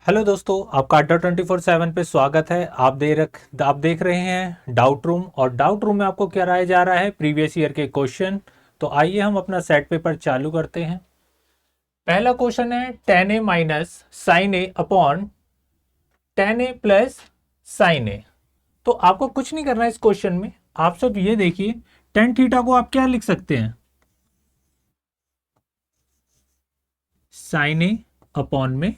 Hello दोस्तों, आपका अड्डा 24/7 पे स्वागत है। आप देख रहे हैं डाउट रूम, और डाउट रूम में आपको कराया जा रहा है प्रीवियस ईयर के क्वेश्चन। तो आइए हम अपना सेट पेपर चालू करते हैं। पहला क्वेश्चन है tan a minus sine A upon tan a plus sine A. तो आपको कुछ नहीं करना है इस क्वेश्चन में। आप सब ये देखिए, tan थीटा को आप क्या लिख सकते हैं, साइन ए अपॉन में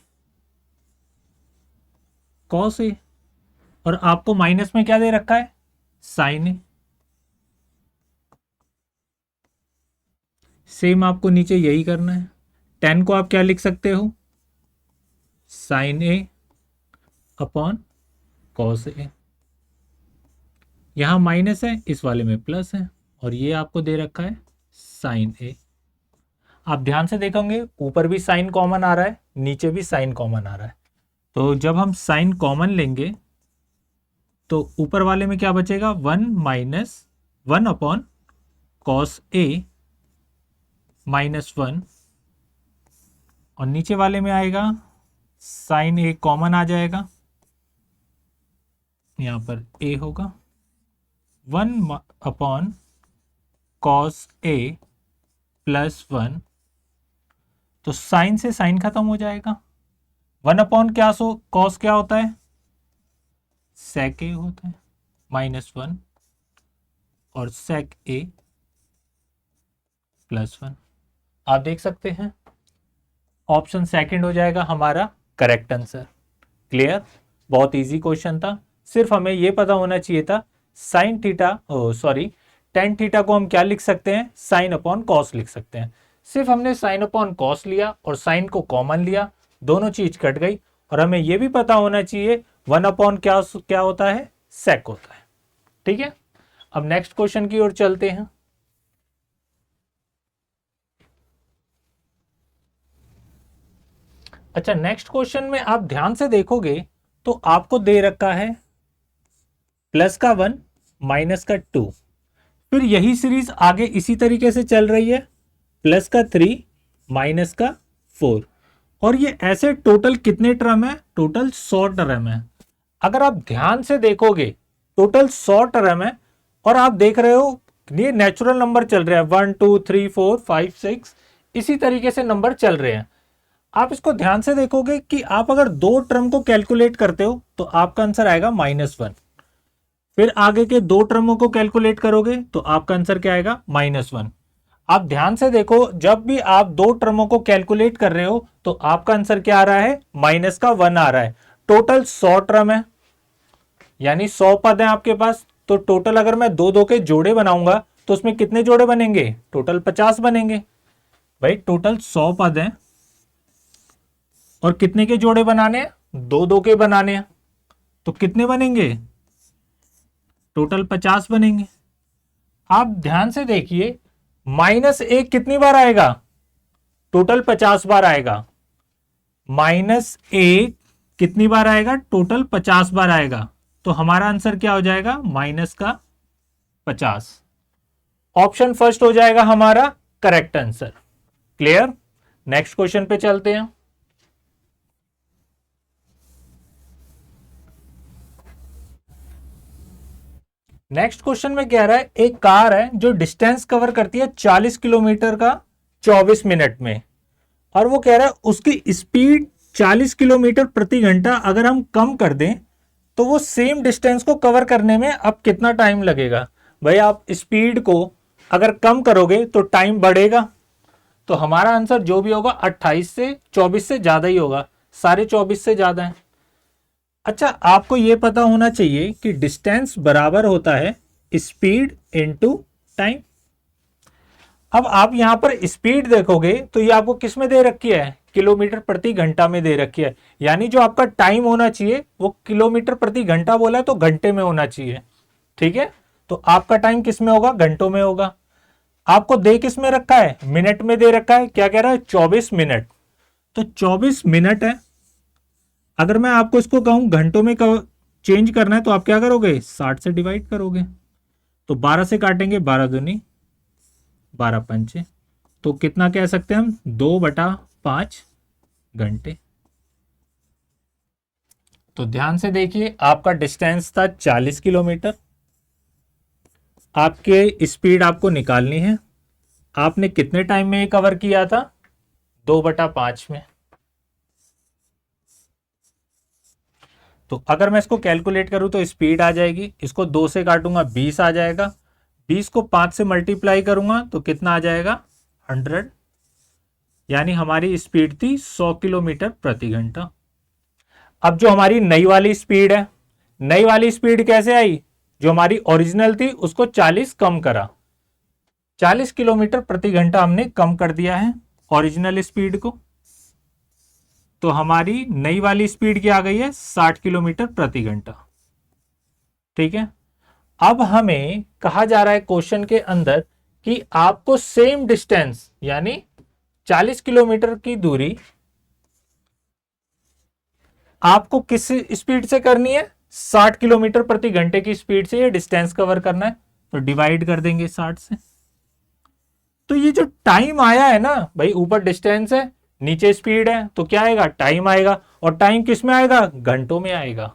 कॉस ए, और आपको माइनस में क्या दे रखा है, साइन ए। सेम आपको नीचे यही करना है। टेन को आप क्या लिख सकते हो, साइन ए अपॉन कॉस ए। यहां माइनस है, इस वाले में प्लस है, और ये आपको दे रखा है साइन ए। आप ध्यान से देखोगे, ऊपर भी साइन कॉमन आ रहा है, नीचे भी साइन कॉमन आ रहा है। तो जब हम साइन कॉमन लेंगे तो ऊपर वाले में क्या बचेगा, one minus one upon cos A minus one, और नीचे वाले में आएगा साइन ए कॉमन आ जाएगा, यहां पर ए होगा, वन अपॉन कॉस ए प्लस वन। तो साइन से साइन खत्म हो जाएगा। वन अपॉन क्या, सो कॉस क्या होता है, सेक ए होता है, माइनस वन, और सेक ए प्लस वन। आप देख सकते हैं ऑप्शन सेकंड हो जाएगा हमारा करेक्ट आंसर। क्लियर? बहुत इजी क्वेश्चन था। सिर्फ हमें यह पता होना चाहिए था sine theta, sorry, tan theta को हम क्या लिख सकते हैं, साइन अपॉन कॉस लिख सकते हैं। सिर्फ हमने साइन अपॉन कॉस लिया और साइन को कॉमन लिया, दोनों चीज कट गई। और हमें यह भी पता होना चाहिए वन अपॉन क्या क्या होता है, सेक होता है। ठीक है, अब नेक्स्ट क्वेश्चन की ओर चलते हैं। अच्छा, नेक्स्ट क्वेश्चन में आप ध्यान से देखोगे तो आपको दे रखा है प्लस का वन माइनस का टू। फिर यही सीरीज आगे इसी तरीके से चल रही है, प्लस का थ्री माइनस का फोर। और ये ऐसे टोटल कितने टर्म है, टोटल 100 टर्म है। अगर आप ध्यान से देखोगे टोटल 100 टर्म है, और आप देख रहे हो ये नेचुरल नंबर चल रहे हैं, 1 2 3 4 5 6, इसी तरीके से नंबर चल रहे हैं। आप इसको ध्यान से देखोगे कि आप अगर दो टर्म को कैलकुलेट करते हो तो आपका आंसर आएगा -1। फिर आगे के दो टर्मों को कैलकुलेट करोगे तो आपका आंसर क्या आएगा, -1। आप ध्यान से देखो, जब भी आप दो टर्मों को कैलकुलेट कर रहे हो तो आपका आंसर क्या आ रहा है, -1 आ रहा है। टोटल 100 टर्म है, यानी 100 पद है आपके पास। तो टोटल अगर मैं दो दो के जोड़े बनाऊंगा तो उसमें कितने जोड़े बनेंगे, टोटल 50 बनेंगे। भाई टोटल 100 पद है, और कितने के जोड़े बनाने हैं, दो दो के बनाने हैं। तो कितने बनेंगे, टोटल 50 बनेंगे। आप ध्यान से देखिए, -1 कितनी बार आएगा, टोटल 50 बार आएगा। -1 कितनी बार आएगा, टोटल 50 बार आएगा। तो हमारा आंसर क्या हो जाएगा, -50। ऑप्शन फर्स्ट हो जाएगा हमारा correct answer. Clear? Next question पे चलते हैं। नेक्स्ट क्वेश्चन में कह रहा है, एक कार है जो डिस्टेंस कवर करती है 40 किलोमीटर का 24 मिनट में, और वो कह रहा है उसकी स्पीड 40 किलोमीटर प्रति घंटा अगर हम कम कर दें तो वो सेम डिस्टेंस को कवर करने में अब कितना टाइम लगेगा। भाई आप स्पीड को अगर कम करोगे तो टाइम बढ़ेगा। तो हमारा आंसर जो भी होगा 28 से 24 से ज्यादा ही होगा, सारे 24 से ज्यादा है। अच्छा, आपको यह पता होना चाहिए कि डिस्टेंस बराबर होता है स्पीड इनटू टाइम। अब आप यहां पर स्पीड देखोगे तो ये आपको किस में दे रखी है, किलोमीटर प्रति घंटा में दे रखी है। यानी जो आपका टाइम होना चाहिए वो किलोमीटर प्रति घंटा बोला है तो घंटे में होना चाहिए। ठीक है, तो आपका टाइम किस में होगा, घंटों में होगा। आपको दे किस में रखा है, मिनट में दे रखा है। क्या कह रहा है, 24 मिनट। तो 24 मिनट है। अगर मैं आपको इसको कहूं घंटों में चेंज करना है तो आप क्या करोगे, 60 से डिवाइड करोगे। तो 12 से काटेंगे, 12 दूनी 12 पंचे, तो कितना कह सकते हैं हम, 2/5 घंटे। तो ध्यान से देखिए, आपका डिस्टेंस था 40 किलोमीटर, आपके स्पीड आपको निकालनी है। आपने कितने टाइम में ये कवर किया था? 2/5 में। तो अगर मैं इसको कैलकुलेट करूं तो स्पीड आ जाएगी, इसको 2 से काटूंगा 20 आ जाएगा, 20 को 5 से मल्टीप्लाई करूंगा तो कितना आ जाएगा? 100। यानी हमारी स्पीड थी 100 किलोमीटर प्रति घंटा। अब जो हमारी नई वाली स्पीड है, नई वाली स्पीड कैसे आई? जो हमारी ओरिजिनल थी उसको 40 कम करा, 40 किलोमीटर प्रति घंटा हमने कम कर दिया है ओरिजिनल स्पीड को। तो हमारी नई वाली स्पीड क्या आ गई है? 60 किलोमीटर प्रति घंटा। ठीक है। अब हमें कहा जा रहा है क्वेश्चन के अंदर कि आपको सेम डिस्टेंस यानी 40 किलोमीटर की दूरी आपको किस स्पीड से करनी है? 60 किलोमीटर प्रति घंटे की स्पीड से ये डिस्टेंस कवर करना है। तो डिवाइड कर देंगे 60 से। तो ये जो टाइम आया है ना भाई, ऊपर डिस्टेंस है नीचे स्पीड है, तो क्या आएगा? टाइम आएगा। और टाइम किस में आएगा? घंटों में आएगा।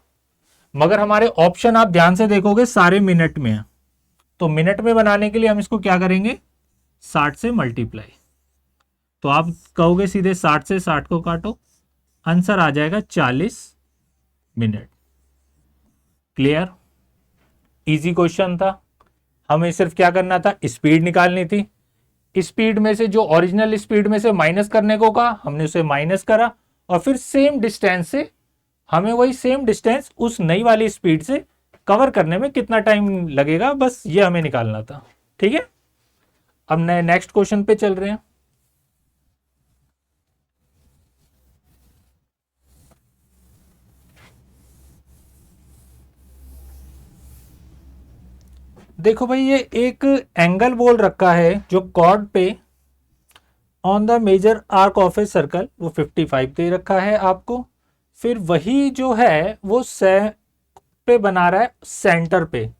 मगर हमारे ऑप्शन आप ध्यान से देखोगे सारे मिनट में है। तो मिनट में बनाने के लिए हम इसको क्या करेंगे? 60 से मल्टीप्लाई। तो आप कहोगे सीधे 60 से 60 को काटो, आंसर आ जाएगा 40 मिनट। क्लियर? इजी क्वेश्चन था। हमें सिर्फ क्या करना था? स्पीड निकालनी थी। स्पीड में से जो ओरिजिनल स्पीड में से माइनस करने को कहा, हमने उसे माइनस करा और फिर सेम डिस्टेंस से हमें वही सेम डिस्टेंस उस नई वाली स्पीड से कवर करने में कितना टाइम लगेगा, बस ये हमें निकालना था। ठीक है। अब नए नेक्स्ट क्वेश्चन पे चल रहे हैं। देखो भाई, ये एक एंगल बोल रखा है जो कॉर्ड पे on the major arc of a circle, वो 55 दे रखा है आपको। फिर वही जो है वो पे बना रहा है सेंटर पे,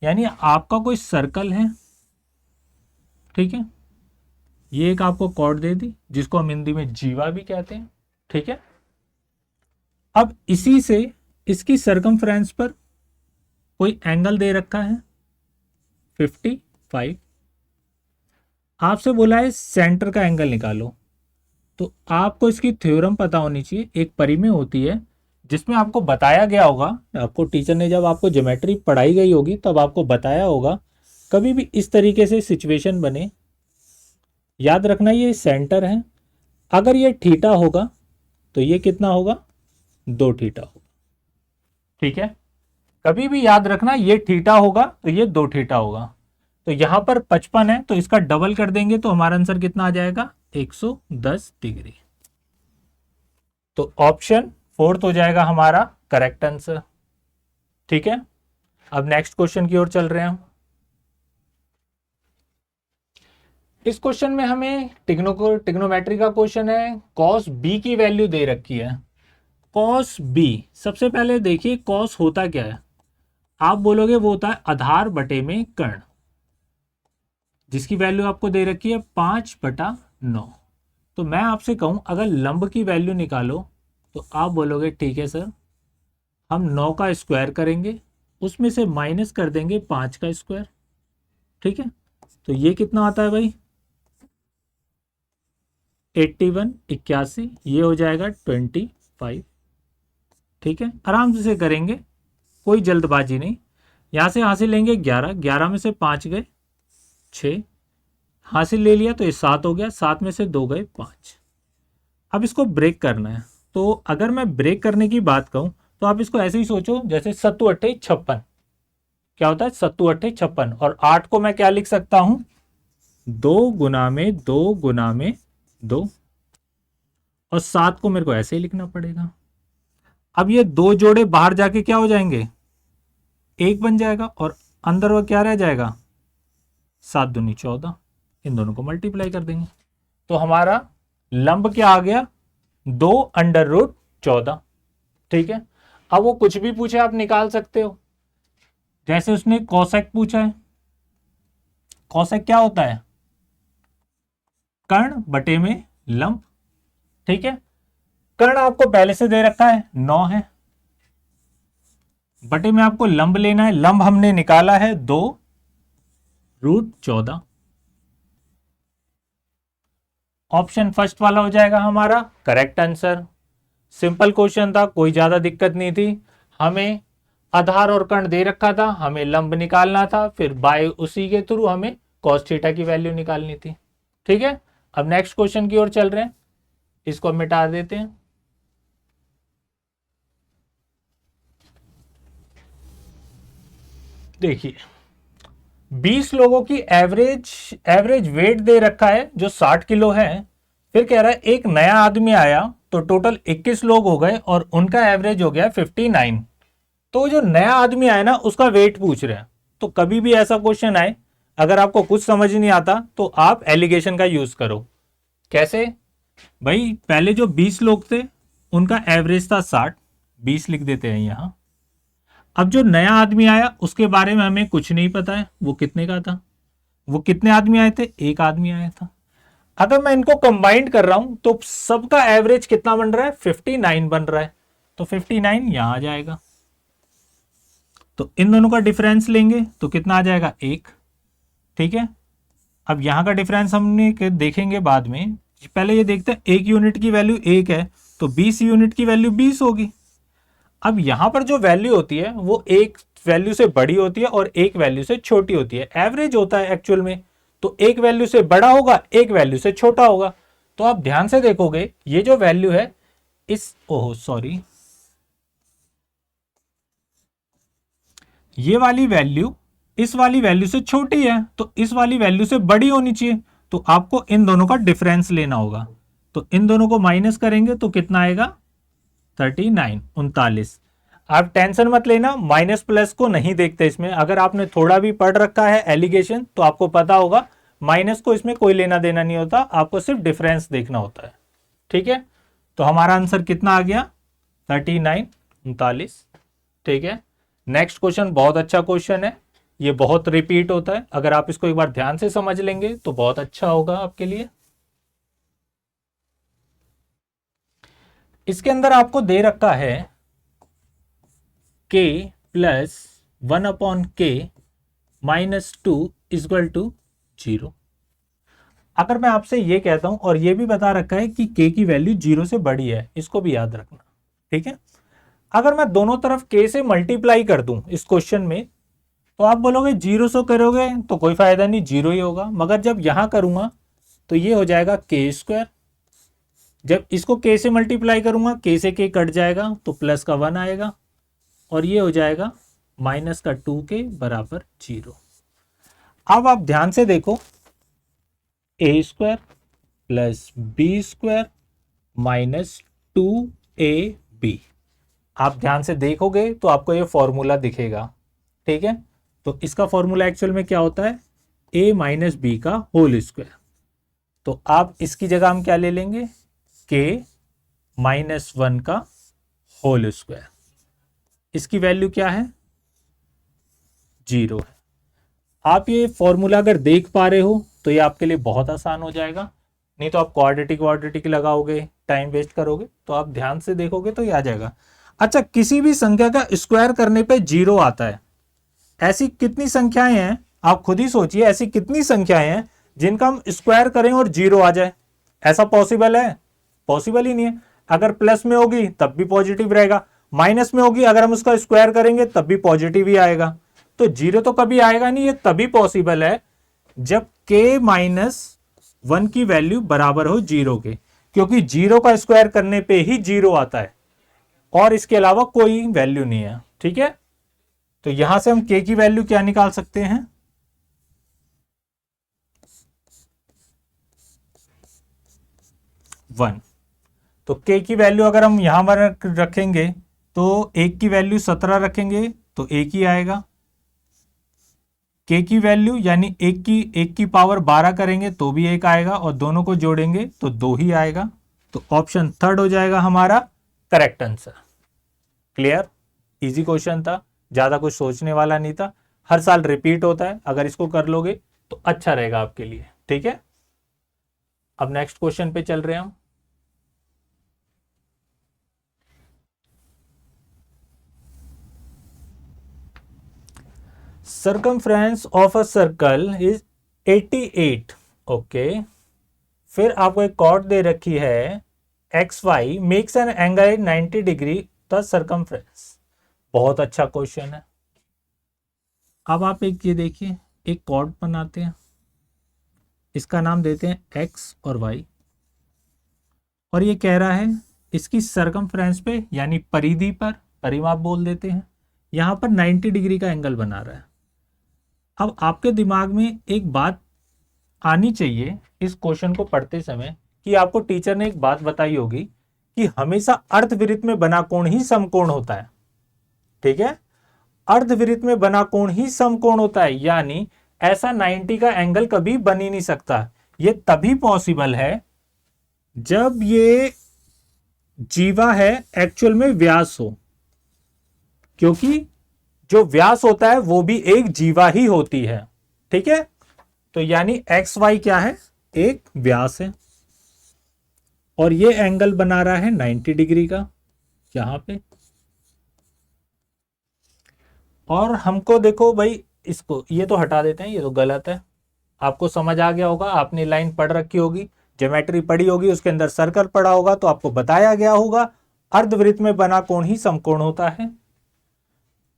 यानी आपका कोई सर्कल है। ठीक है। ये एक आपको कॉर्ड दे दी जिसको हम हिंदी में जीवा भी कहते हैं। ठीक है। अब इसी से इसकी सरकमफ्रेंस पर कोई एंगल दे रखा है 55। आपसे बोला है सेंटर का एंगल निकालो। तो आपको इसकी थ्योरम पता होनी चाहिए, एक परिमेय होती है जिसमें आपको बताया गया होगा, आपको टीचर ने जब आपको ज्योमेट्री पढ़ाई गई होगी तब आपको बताया होगा, कभी भी इस तरीके से सिचुएशन बने, याद रखना ये सेंटर है। अगर ये थीटा होगा तो ये कितना होगा? 2 थीटा होगा। ठीक है। कभी भी याद रखना ये थीटा होगा तो ये 2 थीटा होगा। तो यहां पर 55 है तो इसका डबल कर देंगे तो हमारा आंसर कितना आ जाएगा? 110 डिग्री। तो ऑप्शन 4 हो जाएगा हमारा करेक्ट आंसर। ठीक है। अब नेक्स्ट क्वेश्चन की ओर चल रहे हैं हम। इस क्वेश्चन में हमें टिग्नोमेट्री का क्वेश्चन है। कॉस बी की वैल्यू दे रखी है। कॉस बी, सबसे पहले देखिए कॉस होता क्या है। आप बोलोगे वो होता है आधार बटे में कर्ण, जिसकी वैल्यू आपको दे रखी है 5/9। तो मैं आपसे कहूं अगर लंब की वैल्यू निकालो तो आप बोलोगे ठीक है सर, हम 9 का स्क्वायर करेंगे, उसमें से माइनस कर देंगे 5 का स्क्वायर। ठीक है। तो ये कितना आता है भाई? 81, 81, ये हो जाएगा 25। ठीक है। आराम से करेंगे, कोई जल्दबाजी नहीं। यहां से हासिल लेंगे 11, 11 में से 5 गए 6, हासिल ले लिया तो ये 7 हो गया, 7 में से 2 गए 5। अब इसको ब्रेक करना है। तो अगर मैं ब्रेक करने की बात कहूं तो आप इसको ऐसे ही सोचो जैसे 7 8 56। क्या होता है? 7 8 56। और 8 को मैं क्या लिख सकता हूं? 2 गुना में 2 गुना में 2। और 7 को मेरे को ऐसे ही लिखना पड़ेगा। अब ये 2 जोड़े बाहर जाके क्या हो जाएंगे? 1 बन जाएगा और अंदर वो क्या रह जाएगा? 7 दूनी 14। इन दोनों को मल्टीप्लाई कर देंगे तो हमारा लंब क्या आ गया? 2√14। ठीक है। अब वो कुछ भी पूछे आप निकाल सकते हो। जैसे उसने कोसेक पूछा है। कोसेक क्या होता है? कर्ण बटे में लंब। ठीक है। कर्ण आपको पहले से दे रखा है 9 है, बटे में आपको लंब लेना है, लंब हमने निकाला है 2√14। ऑप्शन फर्स्ट वाला हो जाएगा हमारा करेक्ट आंसर। सिंपल क्वेश्चन था, कोई ज्यादा दिक्कत नहीं थी। हमें आधार और कर्ण दे रखा था, हमें लंब निकालना था, फिर बाय उसी के थ्रू हमें cos थीटा की वैल्यू निकालनी थी। ठीक है, अब नेक्स्ट क्वेश्चन की ओर चल रहे हैं, इसको मिटा देते हैं। देखिए 20 लोगों की एवरेज एवरेज वेट दे रखा है जो 60 किलो है। फिर कह रहा है एक नया आदमी आया तो टोटल 21 लोग हो गए और उनका एवरेज हो गया 59। तो जो नया आदमी आया ना उसका वेट पूछ रहे हैं। तो कभी भी ऐसा क्वेश्चन आए, अगर आपको कुछ समझ नहीं आता तो आप एलिगेशन का यूज करो। कैसे भाई, पहले जो 20 लोग थे उनका एवरेज था 60, 20 लिख देते हैं यहां। अब जो नया आदमी आया उसके बारे में हमें कुछ नहीं पता है, वो कितने का था, वो कितने आदमी आए थे, एक आदमी आया था। अगर मैं इनको कंबाइंड कर रहा हूं तो सबका एवरेज कितना बन रहा है, 59 बन रहा है। तो 59 यहां आ जाएगा। तो इन दोनों का डिफरेंस लेंगे तो कितना आ जाएगा, एक। ठीक है, अब यहां का डिफरेंस हमने देखेंगे बाद में, पहले ये देखते हैं एक यूनिट की वैल्यू एक है तो 20 यूनिट की वैल्यू 20 होगी। अब यहां पर जो वैल्यू होती है वो एक वैल्यू से बड़ी होती है और एक वैल्यू से छोटी होती है, एवरेज होता है एक्चुअल में। तो एक वैल्यू से बड़ा होगा, एक वैल्यू से छोटा होगा। तो आप ध्यान से देखोगे ये जो वैल्यू है ओह सॉरी, ये वाली वैल्यू इस वाली वैल्यू से छोटी है तो इस वाली वैल्यू से बड़ी होनी चाहिए। तो आपको इन दोनों का डिफरेंस लेना होगा। तो इन दोनों को माइनस करेंगे तो कितना आएगा, 39, 39। आप टेंशन मत लेना, माइनस प्लस को नहीं देखते इसमें। अगर आपने थोड़ा भी पढ़ रखा है एलिगेशन तो आपको पता होगा माइनस को इसमें कोई लेना देना नहीं होता, आपको सिर्फ डिफरेंस देखना होता है। ठीक है, तो हमारा आंसर कितना आ गया, 39, 39। ठीक है, नेक्स्ट क्वेश्चन बहुत अच्छा क्वेश्चन है, ये बहुत रिपीट होता है। अगर आप इसको एक बार ध्यान से समझ लेंगे तो बहुत अच्छा होगा आपके लिए। इसके अंदर आपको दे रखा है k plus 1/k -2 equal to 0। अगर मैं आपसे ये कहता हूं और ये भी बता रखा है कि k की वैल्यू 0 से बड़ी है, इसको भी याद रखना। ठीक है, अगर मैं दोनों तरफ k से मल्टीप्लाई कर दूं इस क्वेश्चन में तो आप बोलोगे 0 से करोगे तो कोई फायदा नहीं, 0 ही होगा। मगर जब यहां करूंगा तो ये हो जाएगा k²। जब इसको k से मल्टीप्लाई करूंगा, k से k कट जाएगा तो प्लस का 1 आएगा और ये हो जाएगा माइनस का 2 के बराबर 0। अब आप ध्यान से देखो, a² प्लस b² -2ab। आप ध्यान से देखोगे तो आपको ये फॉर्मूला दिखेगा। ठीक है, तो इसका फॉर्मूला एक्चुअल में क्या होता है, a माइनस बी का होल स्क्वायर। तो आप इसकी जगह हम क्या ले लेंगे, k -1 का होल स्क्वायर। इसकी वैल्यू क्या है, 0 है। आप ये फॉर्मूला अगर देख पा रहे हो तो ये आपके लिए बहुत आसान हो जाएगा। नहीं तो आप क्वाड्रेटिक लगाओगे, टाइम वेस्ट करोगे। तो आप ध्यान से देखोगे तो ये आ जाएगा। अच्छा, किसी भी संख्या का स्क्वायर करने पे 0 आता है। ऐसी कितनी संख्याएं हैं, आप खुद ही सोचिए, ऐसी कितनी संख्याएं हैं जिनका हम स्क्वायर करें और 0 आ जाए। ऐसा पॉसिबल है, पॉसिबल ही नहीं है। अगर प्लस में होगी तब भी पॉजिटिव रहेगा, माइनस में होगी अगर हम उसका स्क्वायर करेंगे तब भी पॉजिटिव ही आएगा। तो 0 तो कभी आएगा नहीं। ये तभी पॉसिबल है जब k -1 की वैल्यू बराबर हो 0 के, क्योंकि 0 का स्क्वायर करने पे ही 0 आता है और इसके अलावा कोई वैल्यू नहीं है। ठीक है, तो यहां से हम k की वैल्यू क्या निकाल सकते हैं, 1। तो k की वैल्यू अगर हम यहां पर रखेंगे तो 1 की वैल्यू 17 रखेंगे तो 1 ही आएगा। k की वैल्यू यानी 1 की पावर 12 करेंगे तो भी 1 आएगा और दोनों को जोड़ेंगे तो 2 ही आएगा। तो ऑप्शन थर्ड हो जाएगा हमारा correct answer. Clear, easy question था, ज्यादा कुछ सोचने वाला नहीं था। हर साल रिपीट होता है, अगर इसको कर लोगे तो अच्छा रहेगा आपके लिए। ठीक है, अब नेक्स्ट क्वेश्चन पे चल रहे हैं हम। Circumference of a circle is 88। Okay, फिर आपको एक कॉर्ड दे रखी है XY makes an angle 90 degree the circumference. बहुत अच्छा क्वेश्चन है। अब आप एक ये देखिए, एक कॉर्ड बनाते हैं, इसका नाम देते हैं X और Y, और ये कह रहा है इसकी सरकमफ्रेंस पे यानी परिधि पर, परिमाप बोल देते हैं, यहां पर 90 डिग्री का एंगल बना रहा है। अब आपके दिमाग में एक बात आनी चाहिए इस क्वेश्चन को पढ़ते समय, कि आपको टीचर ने एक बात बताई होगी कि हमेशा अर्धवृत्त में बना कोण ही समकोण होता है। ठीक है, अर्धवृत्त में बना कोण ही समकोण होता है, यानी ऐसा 90 का एंगल कभी बन ही नहीं सकता। ये तभी पॉसिबल है जब ये जीवा है एक्चुअल में व्यास हो, क्योंकि जो व्यास होता है वो भी एक जीवा ही होती है। ठीक है, तो यानी XY क्या है, एक व्यास है, और ये एंगल बना रहा है 90 डिग्री का यहां पे। और हमको देखो भाई, इसको ये तो हटा देते हैं, ये तो गलत है। आपको समझ आ गया होगा, आपने लाइन पढ़ रखी होगी, ज्योमेट्री पढ़ी होगी, उसके अंदर सर्कल पढ़ा होगा, तो आपको बताया गया होगा अर्धवृत्त में बना कोण ही समकोण होता है।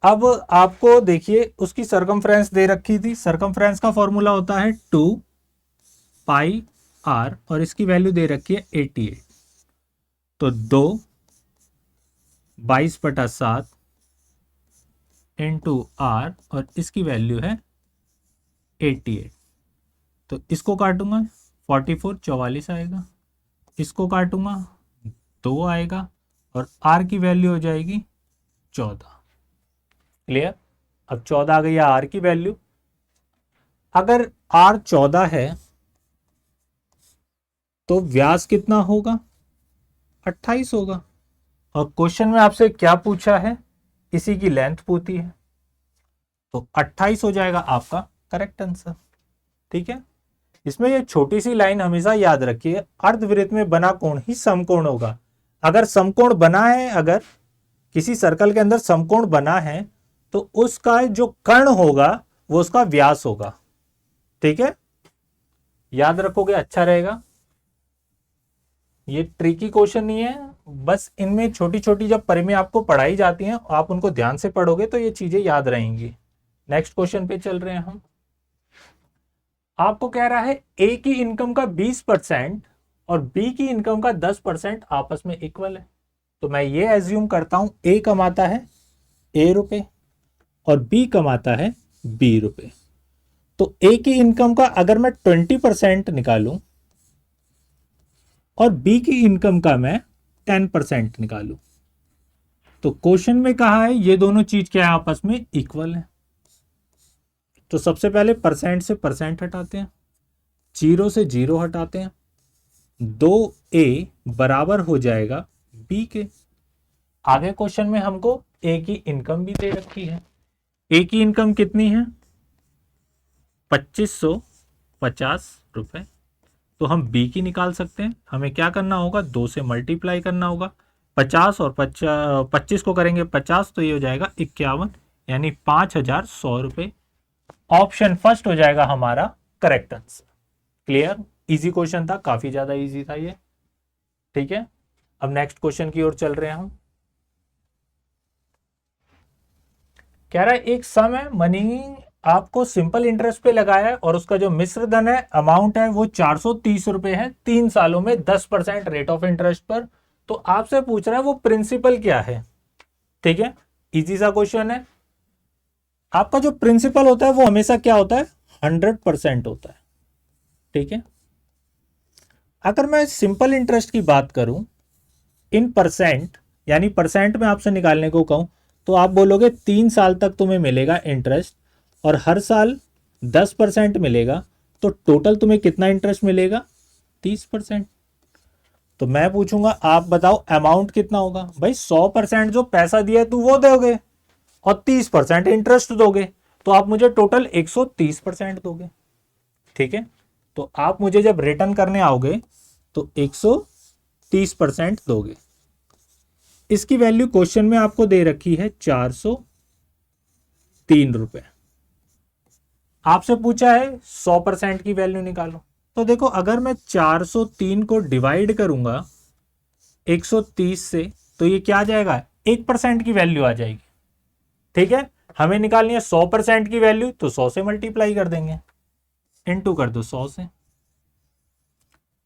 अब आपको देखिए उसकी सरकमफ्रेंस दे रखी थी, सरकमफ्रेंस का फॉर्मूला होता है 2 पाई r, और इसकी वैल्यू दे रखी है 88। तो 2 22/7 इंटू r, और इसकी वैल्यू है 88। तो इसको काटूंगा 44 44 आएगा, इसको काटूंगा 2 आएगा, और r की वैल्यू हो जाएगी 14। क्लियर? अब 14 आ गई है r की वैल्यू। अगर r 14 है तो व्यास कितना होगा, 28 होगा। और क्वेश्चन में आपसे क्या पूछा है, इसी की लेंथ पूछी है, तो 28 हो जाएगा आपका करेक्ट आंसर। ठीक है, इसमें ये छोटी सी लाइन हमेशा याद रखिए, अर्धवृत्त में बना कोण ही समकोण होगा। अगर समकोण बना है, अगर किसी सर्कल के अंदर समकोण बना है, तो उसका जो कर्ण होगा वो उसका व्यास होगा। ठीक है, याद रखोगे अच्छा रहेगा। ये ट्रिकी क्वेश्चन नहीं है, बस इनमें छोटी छोटी जब परिमेय आपको पढ़ाई जाती हैं, आप उनको ध्यान से पढ़ोगे तो ये चीजें याद रहेंगी। नेक्स्ट क्वेश्चन पे चल रहे हैं हम। आपको कह रहा है ए की इनकम का 20% और बी की इनकम का 10% आपस में इक्वल है। तो मैं ये एज्यूम करता हूं ए कमाता है A रुपए और बी कमाता है B रुपए। तो ए की इनकम का अगर मैं 20% निकालूं और बी की इनकम का मैं 10% निकालूं, तो क्वेश्चन में कहा है ये दोनों चीज क्या है, आपस में इक्वल है। तो सबसे पहले परसेंट से परसेंट हटाते हैं, 0 से 0 हटाते हैं, 2A बराबर हो जाएगा B के। आगे क्वेश्चन में हमको A की इनकम भी दे रखी है। A की इनकम कितनी है, 2550 रुपए। तो हम B की निकाल सकते हैं। हमें क्या करना होगा, 2 से मल्टीप्लाई करना होगा। 50 और 25 को करेंगे 50, तो ये हो जाएगा 51, यानी 5100 रुपए। ऑप्शन फर्स्ट हो जाएगा हमारा correct answer. Clear? Easy question था, काफी ज्यादा इजी था ये। ठीक है, अब नेक्स्ट क्वेश्चन की ओर चल रहे हैं हम। कह रहा है एक सम है, मनी आपको सिंपल इंटरेस्ट पे लगाया है, और उसका जो मिश्र धन है, अमाउंट है वो 430 रुपए है, 3 सालों में 10% रेट ऑफ इंटरेस्ट पर। तो आपसे पूछ रहा है वो प्रिंसिपल क्या है। ठीक है, इजी सा क्वेश्चन है। आपका जो प्रिंसिपल होता है वो हमेशा क्या होता है, 100% होता है। ठीक है, अगर मैं सिंपल इंटरेस्ट की बात करूं इन परसेंट, यानी परसेंट में आपसे निकालने को कहूं, तो आप बोलोगे 3 साल तक तुम्हें मिलेगा इंटरेस्ट और हर साल 10% मिलेगा, तो टोटल तुम्हें कितना इंटरेस्ट मिलेगा, 30%। तो मैं पूछूंगा आप बताओ अमाउंट कितना होगा। भाई 100% जो पैसा दिया है तू वो दोगे और 30% इंटरेस्ट दोगे, तो आप मुझे टोटल 130% दोगे। ठीक है, तो आप मुझे जब रिटर्न करने आओगे तो 130% दोगे। इसकी वैल्यू क्वेश्चन में आपको दे रखी है 403 रुपए। आपसे पूछा है 100% की वैल्यू निकालो। तो देखो अगर मैं 403 को डिवाइड करूंगा 130 से तो ये क्या आ जाएगा, 1% की वैल्यू आ जाएगी। ठीक है, हमें निकालनी है 100% की वैल्यू, तो 100 से मल्टीप्लाई कर देंगे, इनटू कर दो 100 से,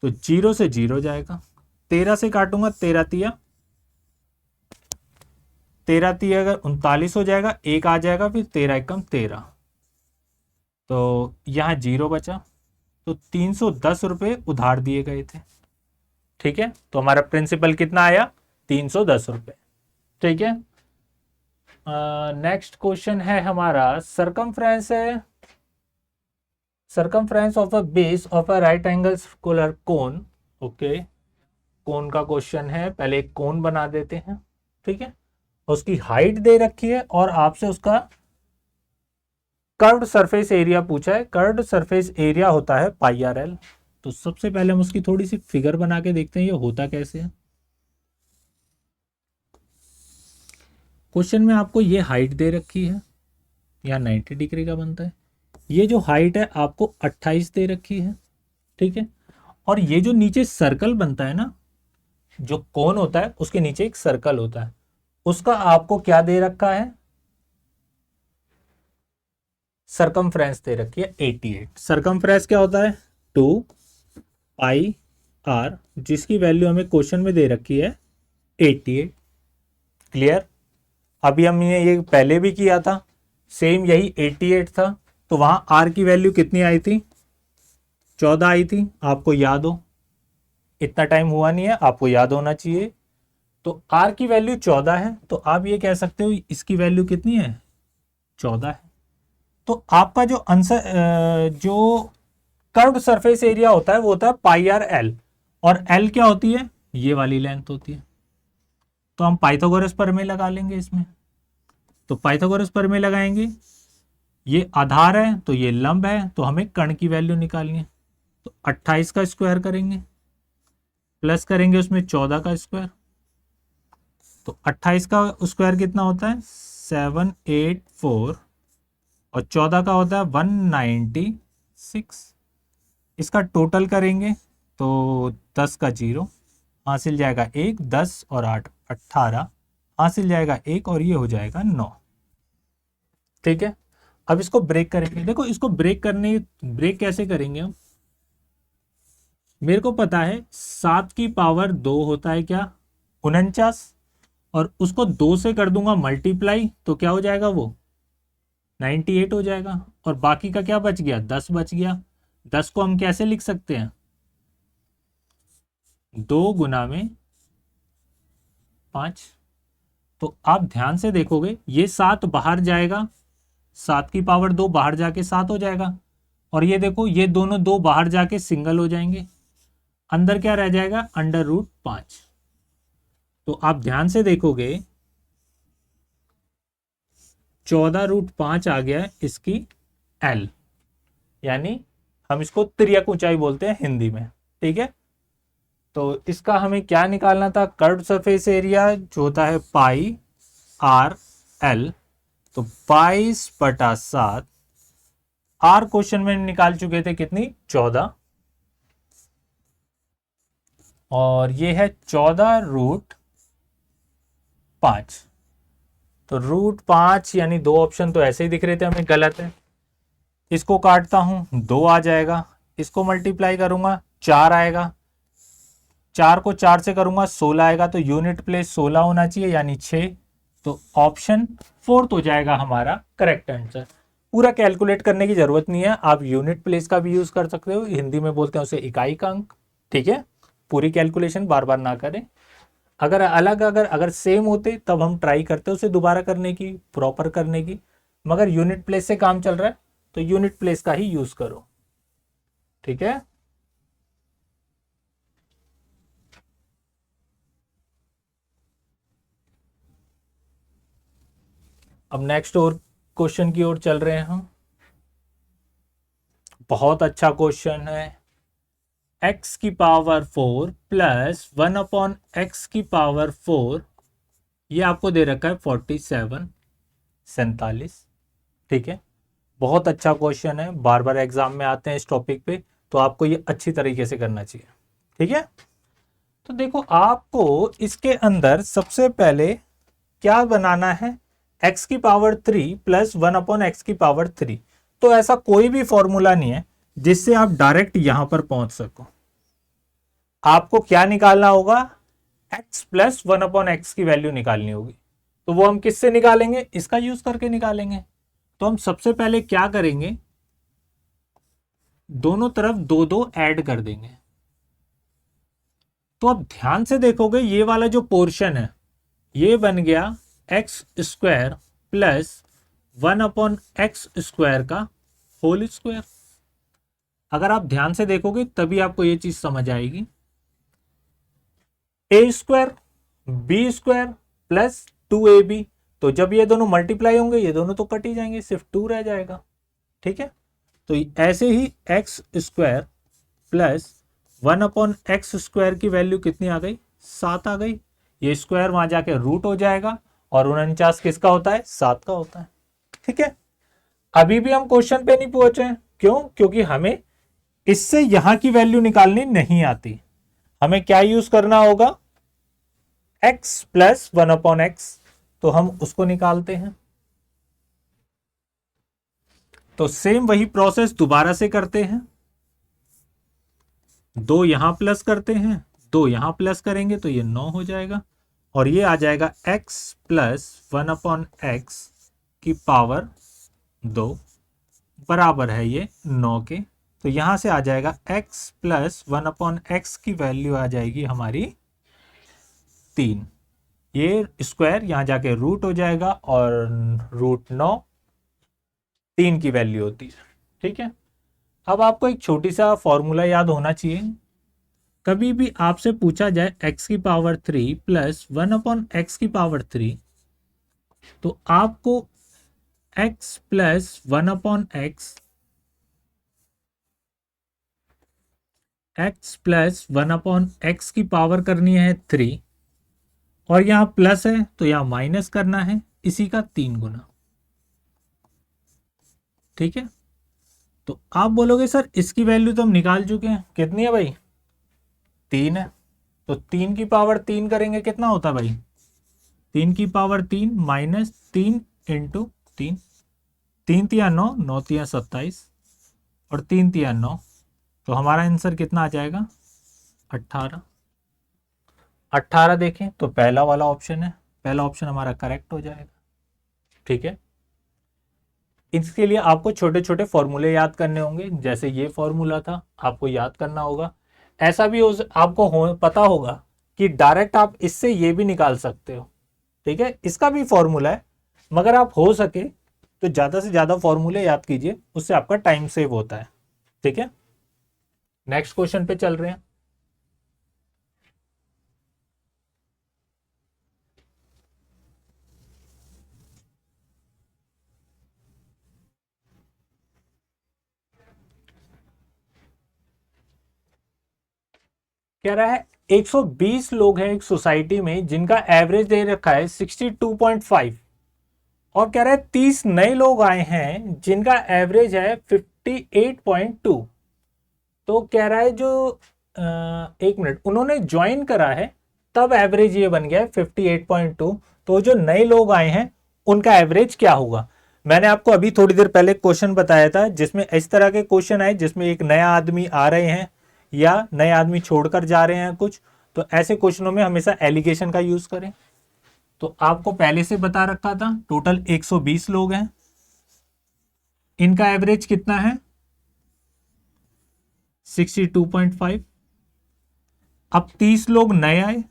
तो 0 से 0 जाएगा, 13 से काटूंगा, 13 तिया अगर 39 हो जाएगा, एक आ जाएगा, फिर 13 एकम 13, तो यहां 0 बचा, तो 310 रुपए उधार दिए गए थे। ठीक है, तो हमारा प्रिंसिपल कितना आया, 310 रुपए। ठीक है, नेक्स्ट क्वेश्चन है हमारा, circumference of a base of a right angle circular cone. Okay, cone का क्वेश्चन है, पहले एक कोन बना देते हैं। ठीक है, उसकी हाइट दे रखी है और आपसे उसका कर्व्ड सरफेस एरिया पूछा है। कर्व्ड सरफेस एरिया होता है पाई आर एल। तो सबसे पहले हम उसकी थोड़ी सी फिगर बना के देखते हैं ये होता कैसे है। क्वेश्चन में आपको ये हाइट दे रखी है, यहाँ 90 डिग्री का बनता है। ये जो हाइट है आपको 28 दे रखी है। ठीक है, और ये जो नीचे सर्कल बनता है ना, जो कोन होता है उसके नीचे एक सर्कल होता है, उसका आपको क्या दे रखा है, सरकमफ्रेंस दे रखी है 88। सरकमफ्रेंस क्या होता है, 2 पाई आर, जिसकी वैल्यू हमें क्वेश्चन में दे रखी है 88। क्लियर, अभी हमने ये पहले भी किया था, सेम यही 88 था, तो वहां आर की वैल्यू कितनी आई थी, 14 आई थी, आपको याद हो, इतना टाइम हुआ नहीं है, आपको याद होना चाहिए। तो आर की वैल्यू 14 है, तो आप ये कह सकते हो इसकी वैल्यू कितनी है, 14 है। तो आपका जो आंसर, जो कर्व्ड सरफेस एरिया होता है वो होता है पाई आर एल, और एल क्या होती है, ये वाली लेंथ होती है। तो हम पाइथागोरस प्रमेय लगा लेंगे इसमें। तो पाइथागोरस प्रमेय लगाएंगे, ये आधार है तो ये लंब है, तो हमें कर्ण की वैल्यू निकालनी है। तो 28 का स्क्वायर करेंगे, प्लस करेंगे उसमें 14 का स्क्वायर, तो 28 का स्क्वायर कितना होता है 784, और 14 का होता है 196। इसका टोटल करेंगे तो 10 का 0 हासिल जाएगा 1, 10 और 8 18 हासिल जाएगा 1, और ये हो जाएगा 9। ठीक है, अब इसको ब्रेक करेंगे। देखो इसको ब्रेक कैसे करेंगे हम, मेरे को पता है 7 की पावर 2 होता है क्या, 49, और उसको 2 से कर दूंगा मल्टीप्लाई, तो क्या हो जाएगा वो 98 हो जाएगा, और बाकी का क्या बच गया, 10 बच गया। 10 को हम कैसे लिख सकते हैं, 2 गुना में 5। तो आप ध्यान से देखोगे ये 7 बाहर जाएगा, 7 की पावर 2 बाहर जाके 7 हो जाएगा, और ये देखो ये दोनों 2 बाहर जाके सिंगल हो जाएंगे, अंदर क्या रह जाएगा, √5। तो आप ध्यान से देखोगे 14√5 आ गया इसकी एल, यानी हम इसको तिर्यक ऊंचाई बोलते हैं हिंदी में। ठीक है, तो इसका हमें क्या निकालना था, कर्व्ड सरफेस एरिया जो होता है पाई आर एल, तो 22/7। आर क्वेश्चन में निकाल चुके थे कितनी, 14, और ये है 14√5। तो √5 यानी 2 ऑप्शन तो ऐसे ही दिख रहे थे हमें, गलत है। इसको काटता हूं 2 आ जाएगा, इसको मल्टीप्लाई करूंगा 4 आएगा, 4 को 4 से करूंगा 16 आएगा, तो यूनिट प्लेस 16 होना चाहिए यानी 6। तो ऑप्शन 4 हो जाएगा हमारा करेक्ट आंसर। पूरा कैलकुलेट करने की जरूरत नहीं है, आप यूनिट प्लेस का भी यूज कर सकते हो, हिंदी में बोलते हैं उसे इकाई का अंक। ठीक है, पूरी कैलकुलेशन बार बार ना करें, अगर सेम होते तब हम ट्राई करते उसे दोबारा करने की, प्रॉपर करने की, मगर यूनिट प्लेस से काम चल रहा है तो यूनिट प्लेस का ही यूज करो। ठीक है, अब नेक्स्ट और क्वेश्चन की ओर चल रहे हैं हम। बहुत अच्छा क्वेश्चन है, x की पावर 4 प्लस 1/x की पावर 4, ये आपको दे रखा है 47। ठीक है, बहुत अच्छा क्वेश्चन है, बार बार एग्जाम में आते हैं इस टॉपिक पे, तो आपको ये अच्छी तरीके से करना चाहिए। ठीक है, तो देखो आपको इसके अंदर सबसे पहले क्या बनाना है, x की पावर 3 प्लस 1/x की पावर 3। तो ऐसा कोई भी फॉर्मूला नहीं है जिससे आप डायरेक्ट यहां पर पहुंच सको। आपको क्या निकालना होगा, x प्लस 1/x की वैल्यू निकालनी होगी। तो वो हम किससे निकालेंगे, इसका यूज करके निकालेंगे। तो हम सबसे पहले क्या करेंगे, दोनों तरफ दो दो ऐड कर देंगे। तो अब ध्यान से देखोगे ये वाला जो पोर्शन है ये बन गया x square plus 1/x square का होल स्क्वायर। अगर आप ध्यान से देखोगे तभी आपको ये चीज समझ आएगी। A square B square plus 2ab, तो जब ये दोनों मल्टीप्लाई होंगे ये दोनों तो कट ही जाएंगे, सिर्फ 2 रह जाएगा। ठीक है, तो ऐसे ही X square plus 1/x square की वैल्यू कितनी आ गई, 7 आ गई। ये स्क्वायर वहां जाके रूट हो जाएगा और 49 किसका होता है, 7 का होता है। ठीक है, अभी भी हम क्वेश्चन पे नहीं पहुंचे हैं, क्यों, क्योंकि हमें इससे यहां की वैल्यू निकालनी नहीं आती। हमें क्या यूज करना होगा, x प्लस 1/x, तो हम उसको निकालते हैं। तो सेम वही प्रोसेस दोबारा से करते हैं, 2 यहां प्लस करते हैं, 2 यहां प्लस करेंगे तो ये 9 हो जाएगा, और ये आ जाएगा x प्लस 1/x की पावर 2 बराबर है ये 9 के। तो यहां से आ जाएगा x प्लस 1/x की वैल्यू आ जाएगी हमारी 3। ये स्क्वायर यहां जाके रूट हो जाएगा और रूट 9 3 की वैल्यू होती है। ठीक है, अब आपको एक छोटी सा फॉर्मूला याद होना चाहिए। कभी भी आपसे पूछा जाए x की पावर 3 प्लस 1/x की पावर 3, तो आपको x plus 1/x x plus 1/x की पावर करनी है 3, और यहां प्लस है तो यहां माइनस करना है इसी का 3 गुना। ठीक है, तो आप बोलोगे सर इसकी वैल्यू तो हम निकाल चुके हैं, कितनी है भाई, 3 है। तो 3 की पावर 3 करेंगे कितना होता है भाई, 3 की पावर 3 माइनस 3 इंटू 3, 3 तिया 9, 9 तिया 27 और 3 तिया 9, तो हमारा आंसर कितना आ जाएगा, 18। 18 देखें तो पहला वाला ऑप्शन है, पहला ऑप्शन हमारा करेक्ट हो जाएगा। ठीक है, इसके लिए आपको छोटे छोटे फॉर्मूले याद करने होंगे, जैसे ये फॉर्मूला था आपको याद करना होगा। ऐसा भी आपको पता होगा कि डायरेक्ट आप इससे ये भी निकाल सकते हो। ठीक है, इसका भी फॉर्मूला है, मगर आप हो सके तो ज्यादा से ज्यादा फॉर्मूले याद कीजिए, उससे आपका टाइम सेव होता है। ठीक है, नेक्स्ट क्वेश्चन पे चल रहे हैं। कह रहा है 120 लोग हैं एक सोसाइटी में जिनका एवरेज दे रखा है 62.5, और कह रहा है 30 नए लोग आए हैं जिनका एवरेज है 58.2। तो कह रहा है जो एक मिनट, उन्होंने ज्वाइन करा है तब एवरेज ये बन गया है 58.2। तो जो नए लोग आए हैं उनका एवरेज क्या होगा। मैंने आपको अभी थोड़ी देर पहले क्वेश्चन बताया था जिसमें इस तरह के क्वेश्चन आए जिसमें एक नया आदमी आ रहे हैं या नए आदमी छोड़कर जा रहे हैं कुछ, तो ऐसे क्वेश्चनों में हमेशा एलिगेशन का यूज करें। तो आपको पहले से बता रखा था टोटल 120 लोग हैं, इनका एवरेज कितना है 62.5। अब 30 लोग नए आए,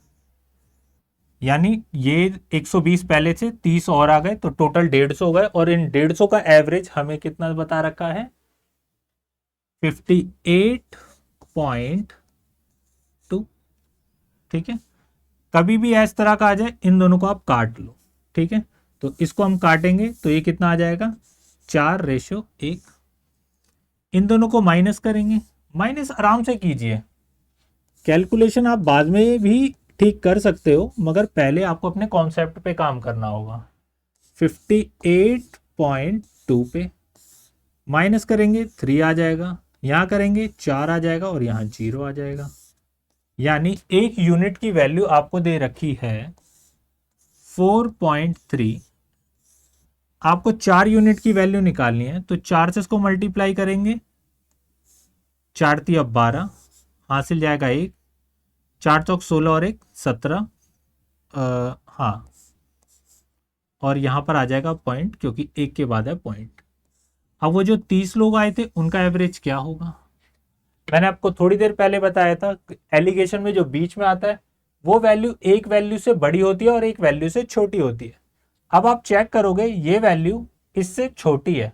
यानी ये 120 पहले से 30 और आ गए, तो टोटल 150 हो गए, और इन 150 का एवरेज हमें कितना बता रखा है 58.2। ठीक है, कभी भी इस तरह का आ जाए इन दोनों को आप काट लो। ठीक है, तो इसको हम काटेंगे तो ये कितना आ जाएगा 4:1। इन दोनों को माइनस करेंगे, माइनस आराम से कीजिए, कैलकुलेशन आप बाद में भी ठीक कर सकते हो, मगर पहले आपको अपने कॉन्सेप्ट पे काम करना होगा। 58.2 पे माइनस करेंगे 3 आ जाएगा, यहां करेंगे 4 आ जाएगा और यहां 0 आ जाएगा। यानी एक यूनिट की वैल्यू आपको दे रखी है 4.3। आपको 4 यूनिट की वैल्यू निकालनी है, तो 4 से इसको मल्टीप्लाई करेंगे, 4 तिया 12, हासिल जाएगा 1, 4 चौक 16 और 1 17, हाँ, और यहां पर आ जाएगा पॉइंट, क्योंकि 1 के बाद है पॉइंट। अब वो जो 30 लोग आए थे उनका एवरेज क्या होगा? मैंने आपको थोड़ी देर पहले बताया था, एलिगेशन में जो बीच में आता है वो वैल्यू एक वैल्यू से बड़ी होती है और एक वैल्यू से छोटी होती है। अब आप चेक करोगे ये वैल्यू इससे छोटी है,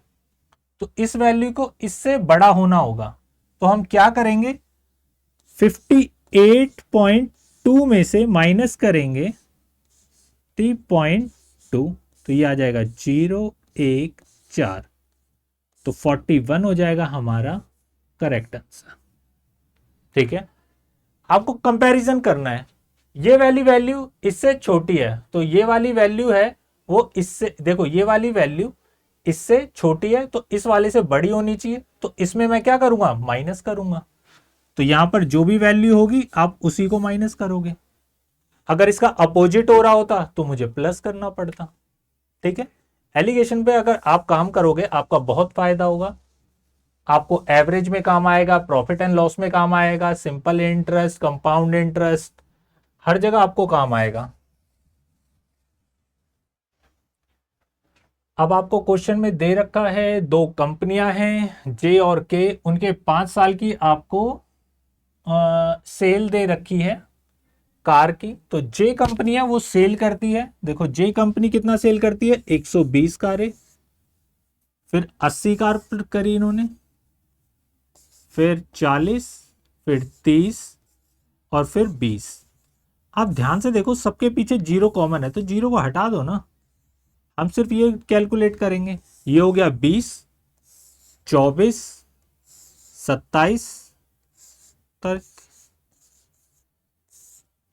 तो इस वैल्यू को इससे बड़ा होना होगा। तो हम क्या करेंगे, 58.2 में से माइनस करेंगे 3.2, तो ये आ जाएगा 0 1 4, तो 41 हो जाएगा हमारा करेक्ट आंसर। ठीक है, आपको कंपैरिजन करना है, ये वाली वैल्यू इससे छोटी है तो ये वाली वैल्यू है वो इससे, देखो ये वाली वैल्यू इससे छोटी है तो इस वाले से बड़ी होनी चाहिए, तो इसमें मैं क्या करूंगा, माइनस करूंगा। तो यहां पर जो भी वैल्यू होगी आप उसी को माइनस करोगे। अगर इसका अपोजिट हो रहा होता तो मुझे प्लस करना पड़ता। ठीक है, एलिगेशन पे अगर आप काम करोगे आपका बहुत फायदा होगा। आपको एवरेज में काम आएगा, प्रॉफिट एंड लॉस में काम आएगा, सिंपल इंटरेस्ट, कंपाउंड इंटरेस्ट, हर जगह आपको काम आएगा। अब आपको क्वेश्चन में दे रखा है 2 कंपनियां हैं जे और के, उनके 5 साल की आपको सेल दे रखी है कार की। तो जे कंपनी है वो सेल करती है, देखो जे कंपनी कितना सेल करती है, 120 कारें, फिर 80 कार करी इन्होंने, फिर 40, फिर 30 और फिर 20। आप ध्यान से देखो सबके पीछे 0 कॉमन है, तो 0 को हटा दो ना। हम सिर्फ ये कैलकुलेट करेंगे, ये हो गया 20, 24, 27 तक।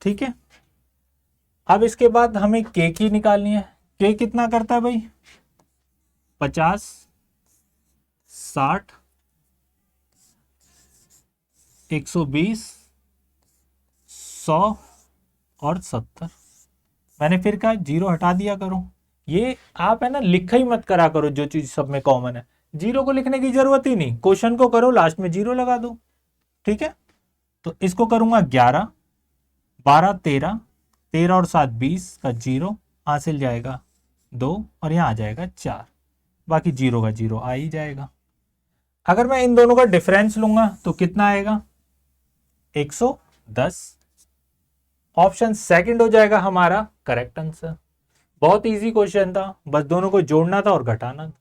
ठीक है, अब इसके बाद हमें के की निकालनी है। के कितना करता है भाई, 50, 60, 120, 100 और 70। मैंने फिर कहा 0 हटा दिया करो। ये आप है ना लिखा ही मत करा करो, जो चीज सब में कॉमन है 0 को लिखने की जरूरत ही नहीं, क्वेश्चन को करो लास्ट में 0 लगा दो। ठीक है, तो इसको करूंगा 11, 12, 13, 13 और 7 20 का 0, हासिल जाएगा 2 और यहां आ जाएगा 4, बाकी 0 का 0 आ ही जाएगा। अगर मैं इन दोनों का डिफरेंस लूंगा तो कितना आएगा, 110। ऑप्शन सेकंड हो जाएगा हमारा करेक्ट आंसर। बहुत इजी क्वेश्चन था, बस दोनों को जोड़ना था और घटाना था,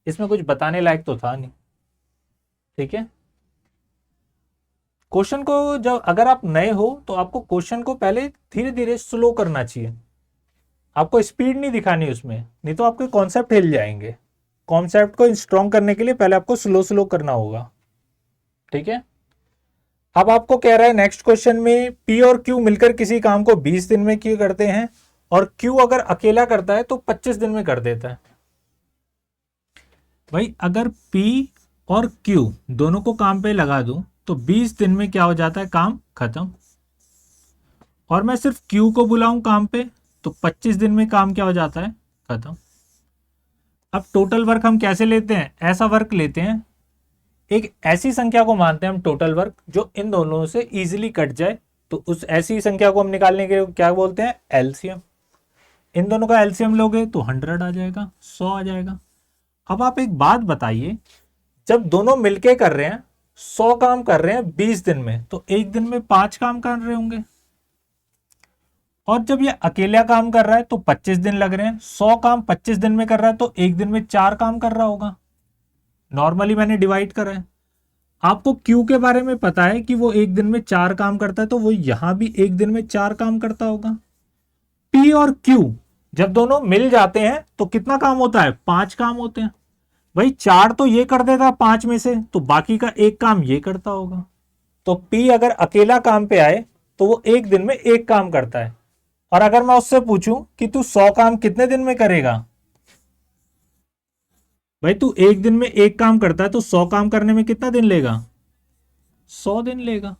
इसमें कुछ बताने लायक तो था नहीं। ठीक है, क्वेश्चन को जब अगर आप नए हो तो आपको क्वेश्चन को पहले धीरे धीरे स्लो करना चाहिए, आपको स्पीड नहीं दिखानी उसमें, नहीं तो आपके कॉन्सेप्ट हिल जाएंगे। कॉन्सेप्ट को स्ट्रॉन्ग करने के लिए पहले आपको स्लो स्लो करना होगा। ठीक है, अब आपको कह रहा है नेक्स्ट क्वेश्चन में पी और क्यू मिलकर किसी काम को 20 दिन में क्यों करते हैं, और क्यू अगर अकेला करता है तो 25 दिन में कर देता है। भाई अगर पी और क्यू दोनों को काम पे लगा दूं तो 20 दिन में क्या हो जाता है, काम खत्म। और मैं सिर्फ क्यू को बुलाऊं काम पे तो 25 दिन में काम क्या हो जाता है, खत्म। अब टोटल वर्क हम कैसे लेते हैं, ऐसा वर्क लेते हैं, एक ऐसी संख्या को मानते हैं हम टोटल वर्क जो इन दोनों से इजीली कट जाए, तो उस ऐसी संख्या को हम निकालने के लिए क्या बोलते हैं, एलसीएम। इन दोनों का एलसीएम लोगे तो 100 आ जाएगा, 100 आ जाएगा। अब आप एक बात बताइए, जब दोनों मिलके कर रहे हैं 100 काम कर रहे हैं 20 दिन में, तो एक दिन में 5 काम कर रहे होंगे, और जब ये अकेला काम कर रहा है तो 25 दिन लग रहे हैं। 100 काम 25 दिन में कर रहा है तो एक दिन में 4 काम कर रहा होगा, नॉर्मली मैंने डिवाइड करा है। आपको क्यू के बारे में पता है कि वो एक दिन में 4 काम करता है, तो वो यहां भी एक दिन में 4 काम करता होगा। पी और क्यू जब दोनों मिल जाते हैं तो कितना काम होता है, 5 काम होते हैं। भाई 4 तो ये कर देता है 5 में से, तो बाकी का एक काम ये करता होगा। तो पी अगर अकेला काम पे आए तो वो एक दिन में एक काम करता है। और अगर मैं उससे पूछूं कि तू 100 काम कितने दिन में करेगा, भाई तू एक दिन में एक काम करता है तो 100 काम करने में कितना दिन लेगा? 100 दिन लेगा।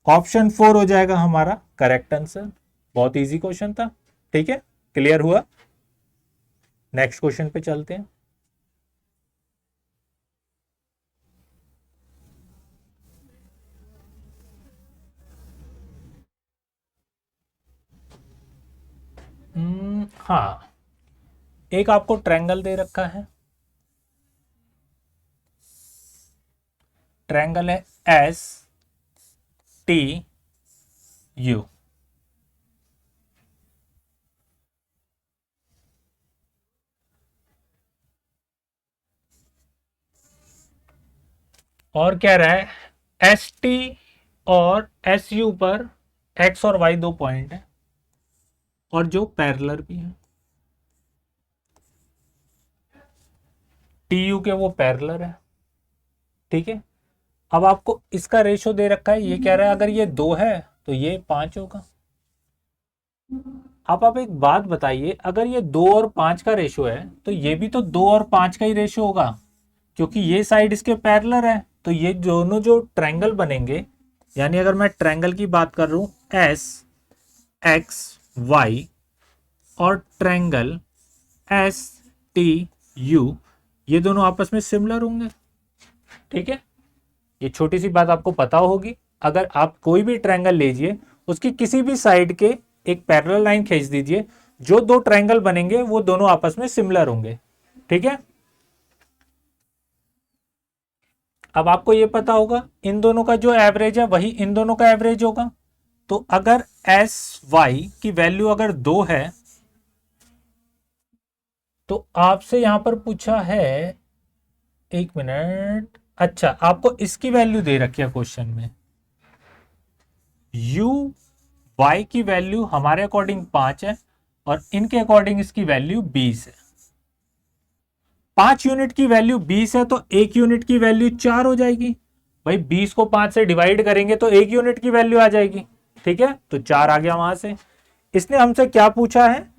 ऑप्शन 4 हो जाएगा हमारा करेक्ट आंसर। बहुत इजी क्वेश्चन था। ठीक है, क्लियर हुआ? नेक्स्ट क्वेश्चन पे चलते हैं। हाँ, एक आपको ट्रायंगल दे रखा है। ट्रायंगल है एस टी यू। और कह रहा है एस टी और एस यू पर एक्स और वाई दो पॉइंट है और जो पैरेलल भी है। टी यू के वो पैरेलल है। ठीक है, अब आपको इसका रेशो दे रखा है। ये कह रहा है अगर ये 2 है तो ये 5 होगा। अब आप एक बात बताइए, अगर ये 2 और 5 का रेशो है तो ये भी तो 2 और 5 का ही रेशो होगा, क्योंकि ये साइड इसके पैरेलल है। तो ये दोनों जो ट्रायंगल बनेंगे, यानी अगर मैं ट्रायंगल की बात कर रहा हूं एस एक्स वाई और ट्रायंगल एस टी यू, ये दोनों आपस में सिमिलर होंगे। ठीक है, ये छोटी सी बात आपको पता होगी। अगर आप कोई भी ट्रायंगल लीजिए, उसकी किसी भी साइड के एक पैरेलल लाइन खींच दीजिए, जो दो ट्रायंगल बनेंगे वो दोनों आपस में सिमिलर होंगे। ठीक है, अब आपको ये पता होगा इन दोनों का जो एवरेज है वही इन दोनों का एवरेज होगा। तो अगर एस वाई की वैल्यू अगर 2 है तो आपसे यहां पर पूछा है, एक मिनट, अच्छा आपको इसकी वैल्यू दे रखी है क्वेश्चन में। u y की वैल्यू हमारे अकॉर्डिंग 5 है और इनके अकॉर्डिंग इसकी वैल्यू 20 है। 5 यूनिट की वैल्यू 20 है तो 1 यूनिट की वैल्यू 4 हो जाएगी। भाई 20 को 5 से डिवाइड करेंगे तो 1 यूनिट की वैल्यू आ जाएगी। ठीक है, तो 4 आ गया वहां से। इसने हमसे क्या पूछा है?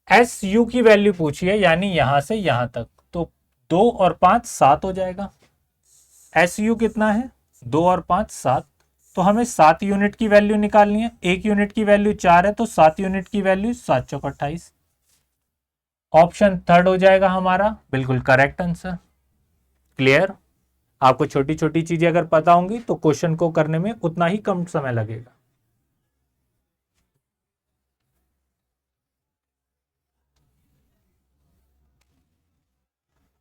एस यू की वैल्यू पूछी है, यानी यहां से यहां तक। तो 2 और 5 7 हो जाएगा। एस यू कितना है? 2 और 5 7। तो हमें 7 यूनिट की वैल्यू निकालनी है। 1 यूनिट की वैल्यू 4 है तो 7 यूनिट की वैल्यू 7 चौक 28। ऑप्शन थर्ड हो जाएगा हमारा बिल्कुल करेक्ट आंसर। क्लियर? आपको छोटी छोटी चीजें अगर पता होंगी तो क्वेश्चन को करने में उतना ही कम समय लगेगा।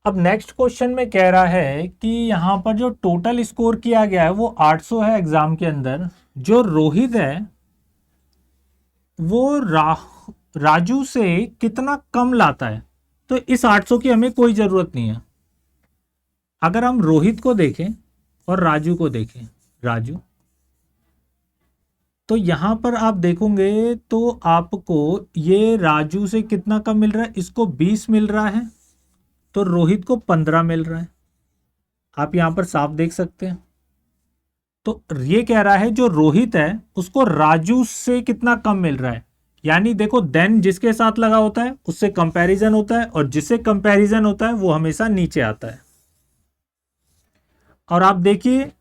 अब नेक्स्ट क्वेश्चन में कह रहा है कि यहां पर जो टोटल स्कोर किया गया है वो 800 है एग्जाम के अंदर। जो रोहित है वो राजू से कितना कम लाता है। तो इस 800 की हमें कोई जरूरत नहीं है। अगर हम रोहित को देखें और राजू को देखें, राजू, तो यहां पर आप देखोगे तो आपको ये राजू से कितना कम मिल रहा है? इसको 20 मिल रहा है तो रोहित को 15 मिल रहा है। आप यहां पर साफ देख सकते हैं। तो ये कह रहा है जो रोहित है उसको राजू से कितना कम मिल रहा है। यानी देखो, देन जिसके साथ लगा होता है उससे कंपैरिजन होता है और जिससे कंपैरिजन होता है वो हमेशा नीचे आता है। और आप देखिए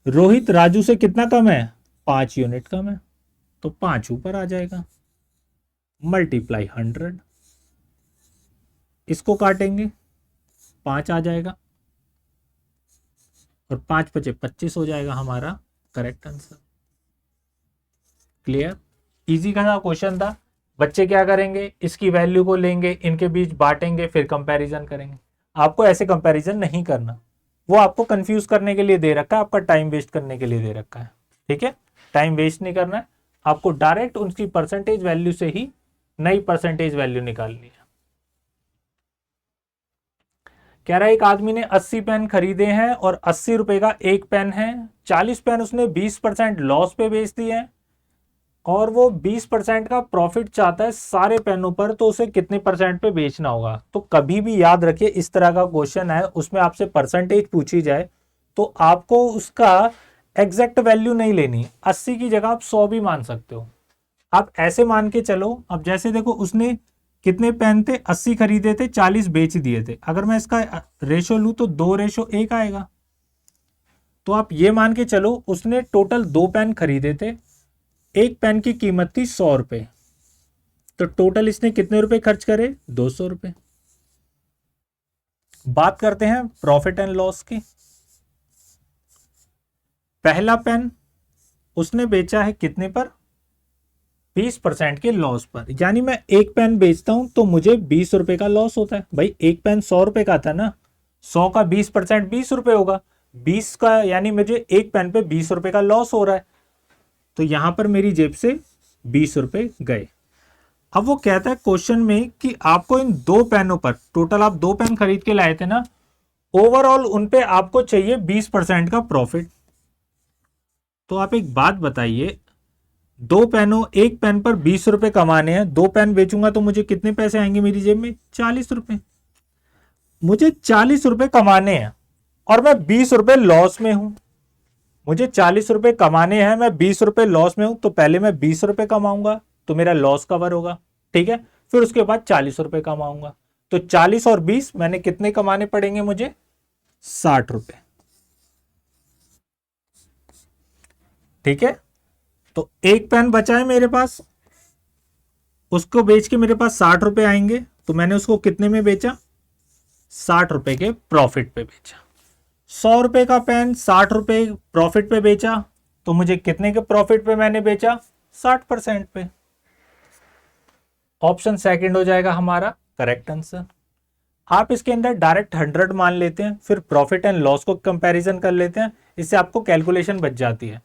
रोहित राजू से कितना कम है? 5 यूनिट कम है। तो 5 ऊपर आ जाएगा, मल्टीप्लाई 100। इसको काटेंगे, 5 आ जाएगा और 5 पचे 25 हो जाएगा हमारा करेक्ट आंसर। क्लियर? इजी का क्वेश्चन था। बच्चे क्या करेंगे, इसकी वैल्यू को लेंगे, इनके बीच बांटेंगे, फिर कंपैरिजन करेंगे। आपको ऐसे कंपैरिजन नहीं करना, वो आपको कंफ्यूज करने के लिए दे रखा है, आपका टाइम वेस्ट करने के लिए दे रखा है। ठीक है, टाइम वेस्ट नहीं करना है आपको, डायरेक्ट उनकी परसेंटेज वैल्यू से ही नई परसेंटेज वैल्यू निकालनी है। कह रहा है एक आदमी ने 80 पेन खरीदे हैं और 80 रुपए का एक पेन है। 40 पेन उसने 20% लॉस पे बेच दिए हैं और वो 20% का प्रॉफिट चाहता है सारे पेनों पर, तो उसे कितने परसेंट पे बेचना होगा? तो कभी भी याद रखिए, इस तरह का क्वेश्चन है उसमें आपसे परसेंटेज पूछी जाए तो आपको उसका एग्जैक्ट वैल्यू नहीं लेनी। 80 की जगह आप 100 भी मान सकते हो। आप ऐसे मान के चलो, अब जैसे देखो उसने कितने पेन थे, 80 खरीदे थे, 40 बेच दिए थे। अगर मैं इसका रेशो लूं तो 2:1 आएगा। तो आप ये मान के चलो उसने टोटल 2 पेन खरीदे थे, एक पेन की कीमत थी 100 रुपए, तो टोटल इसने कितने रुपए खर्च करे, 200 रुपए। बात करते हैं प्रॉफिट एंड लॉस की। पहला पेन उसने बेचा है कितने पर, 20% के लॉस पर, यानी मैं एक पेन बेचता हूं तो मुझे 20 रुपए का लॉस होता है। भाई एक पेन 100 रुपए का था ना, 100 का 20% 20 रुपए होगा, 20 का यानी मुझे एक पेन पे 20 रुपए का लॉस हो रहा है। तो यहां पर मेरी जेब से 20 रुपए गए। अब वो कहता है क्वेश्चन में कि आपको इन 2 पेनों पर, टोटल आप 2 पेन खरीद के लाए थे ना, ओवरऑल उन पे आपको चाहिए 20% का प्रॉफिट। तो आप एक बात बताइए, 2 पेनों, एक पेन पर 20 रुपए कमाने हैं, 2 पेन बेचूंगा तो मुझे कितने पैसे आएंगे मेरी जेब में, 40 रुपए। मुझे 40 रुपए कमाने हैं और मैं 20 रुपए लॉस में हूं। मुझे 40 रुपए कमाने हैं, मैं 20 रुपए लॉस में हूं, तो पहले मैं 20 रुपए कमाऊंगा तो मेरा लॉस कवर होगा, ठीक है। फिर उसके बाद 40 रुपए कमाऊंगा, तो 40 और 20 मैंने कितने कमाने पड़ेंगे मुझे, 60 रुपए, ठीक है। तो एक पेन बचा है मेरे पास, उसको बेच के मेरे पास 60 रुपए आएंगे, तो मैंने उसको कितने में बेचा, 60 रुपए के प्रॉफिट पे बेचा। 100 रुपए का पेन 60 रुपए प्रॉफिट पे बेचा, तो मुझे कितने के प्रॉफिट पे मैंने बेचा, 60% पे। ऑप्शन सेकंड हो जाएगा हमारा करेक्ट आंसर। आप इसके अंदर डायरेक्ट 100 मान लेते हैं, फिर प्रॉफिट एंड लॉस को कंपैरिजन कर लेते हैं, इससे आपको कैलकुलेशन बच जाती है।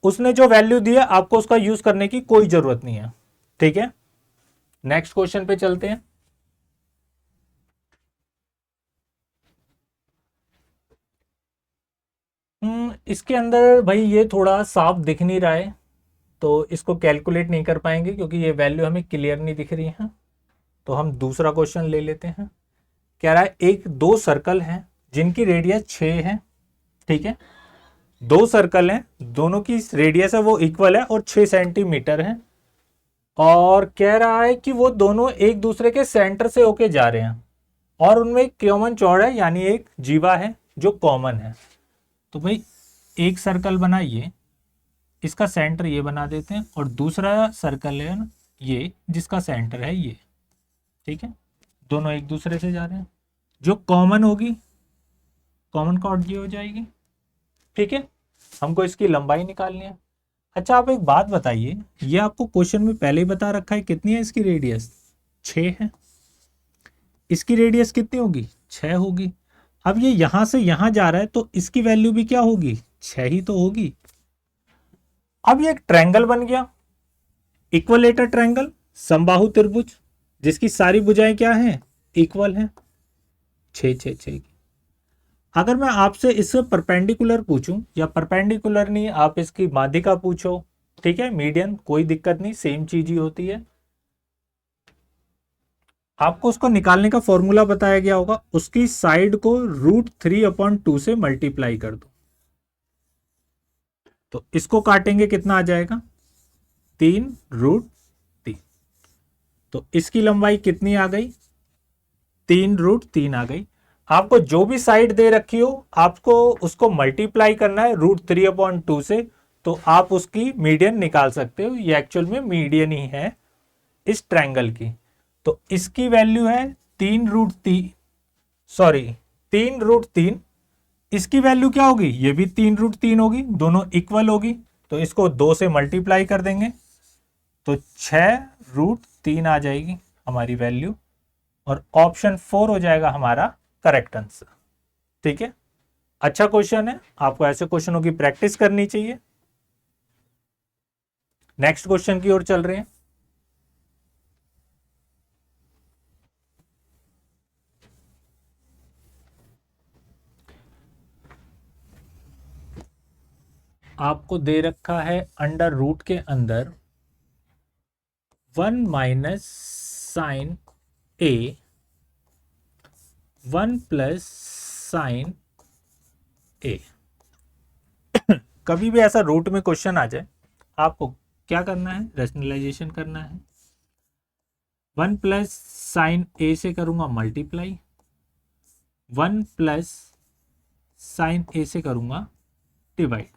उसने जो वैल्यू दी है आपको उसका यूज करने की कोई जरूरत नहीं है, ठीक है। नेक्स्ट क्वेश्चन पे चलते हैं। इसके अंदर भाई ये थोड़ा साफ दिख नहीं रहा है, तो इसको कैलकुलेट नहीं कर पाएंगे क्योंकि ये वैल्यू हमें क्लियर नहीं दिख रही है। तो हम दूसरा क्वेश्चन ले लेते हैं। कह रहा है एक दो सर्कल हैं जिनकी रेडियस 6 है, ठीक है। दो सर्कल हैं, दोनों की रेडियस है वो इक्वल है और 6 सेंटीमीटर है, और कह रहा है कि वो दोनों एक दूसरे के सेंटर से होके जा रहे हैं और उनमें एक कॉमन चौड़ा है, यानी एक जीवा है जो कॉमन है। तो भाई एक सर्कल बनाइए, इसका सेंटर ये बना देते हैं, और दूसरा सर्कल है ना ये, जिसका सेंटर है ये, ठीक है। दोनों एक दूसरे से जा रहे हैं, जो कॉमन होगी, कॉमन कॉर्ड ये हो जाएगी, ठीक है। हमको इसकी लंबाई निकालनी है। अच्छा आप एक बात बताइए, ये आपको क्वेश्चन में पहले ही बता रखा है कितनी है इसकी रेडियस, 6 है। इसकी रेडियस कितनी होगी, 6 होगी। अब ये यहां से यहां जा रहा है तो इसकी वैल्यू भी क्या होगी, 6 ही तो होगी। अब ये एक ट्रायंगल बन गया, इक्वलेटर ट्रायंगल, समबाहु त्रिभुज, जिसकी सारी भुजाएं क्या हैं, इक्वल हैं, 6 6 6 की। अगर मैं आपसे इससे परपेंडिकुलर पूछूं, या परपेंडिकुलर नहीं, आप इसकी माध्यिका पूछो, ठीक है, मीडियन, कोई दिक्कत नहीं, सेम चीज ही होती है। आपको उसको निकालने का फॉर्मूला बताया गया होगा, उसकी साइड को √3/2 से मल्टीप्लाई कर दो, तो इसको काटेंगे कितना आ जाएगा, 3√3। तो इसकी लंबाई कितनी आ गई, 3√3 आ गई। आपको जो भी साइड दे रखी हो आपको उसको मल्टीप्लाई करना है √3/2 से, तो आप उसकी मीडियन निकाल सकते हो। ये एक्चुअल में मीडियन ही है इस ट्रायंगल की। तो इसकी वैल्यू है 3√3, सॉरी 3√3। इसकी वैल्यू क्या होगी, ये भी 3√3 होगी, दोनों इक्वल होगी, तो इसको 2 से मल्टीप्लाई कर देंगे तो 6√3 आ जाएगी हमारी वैल्यू, और ऑप्शन 4 हो जाएगा हमारा करेक्ट आंसर, ठीक है। अच्छा क्वेश्चन है, आपको ऐसे क्वेश्चनों की प्रैक्टिस करनी चाहिए। नेक्स्ट क्वेश्चन की ओर चल रहे हैं। आपको दे रखा है अंडर रूट के अंदर 1 माइनस साइन ए 1 प्लस साइन ए। कभी भी ऐसा रूट में क्वेश्चन आ जाए, आपको क्या करना है, रैशनलाइजेशन करना है। 1 प्लस साइन ए से करूंगा मल्टीप्लाई, 1 प्लस साइन ए से करूंगा डिवाइड।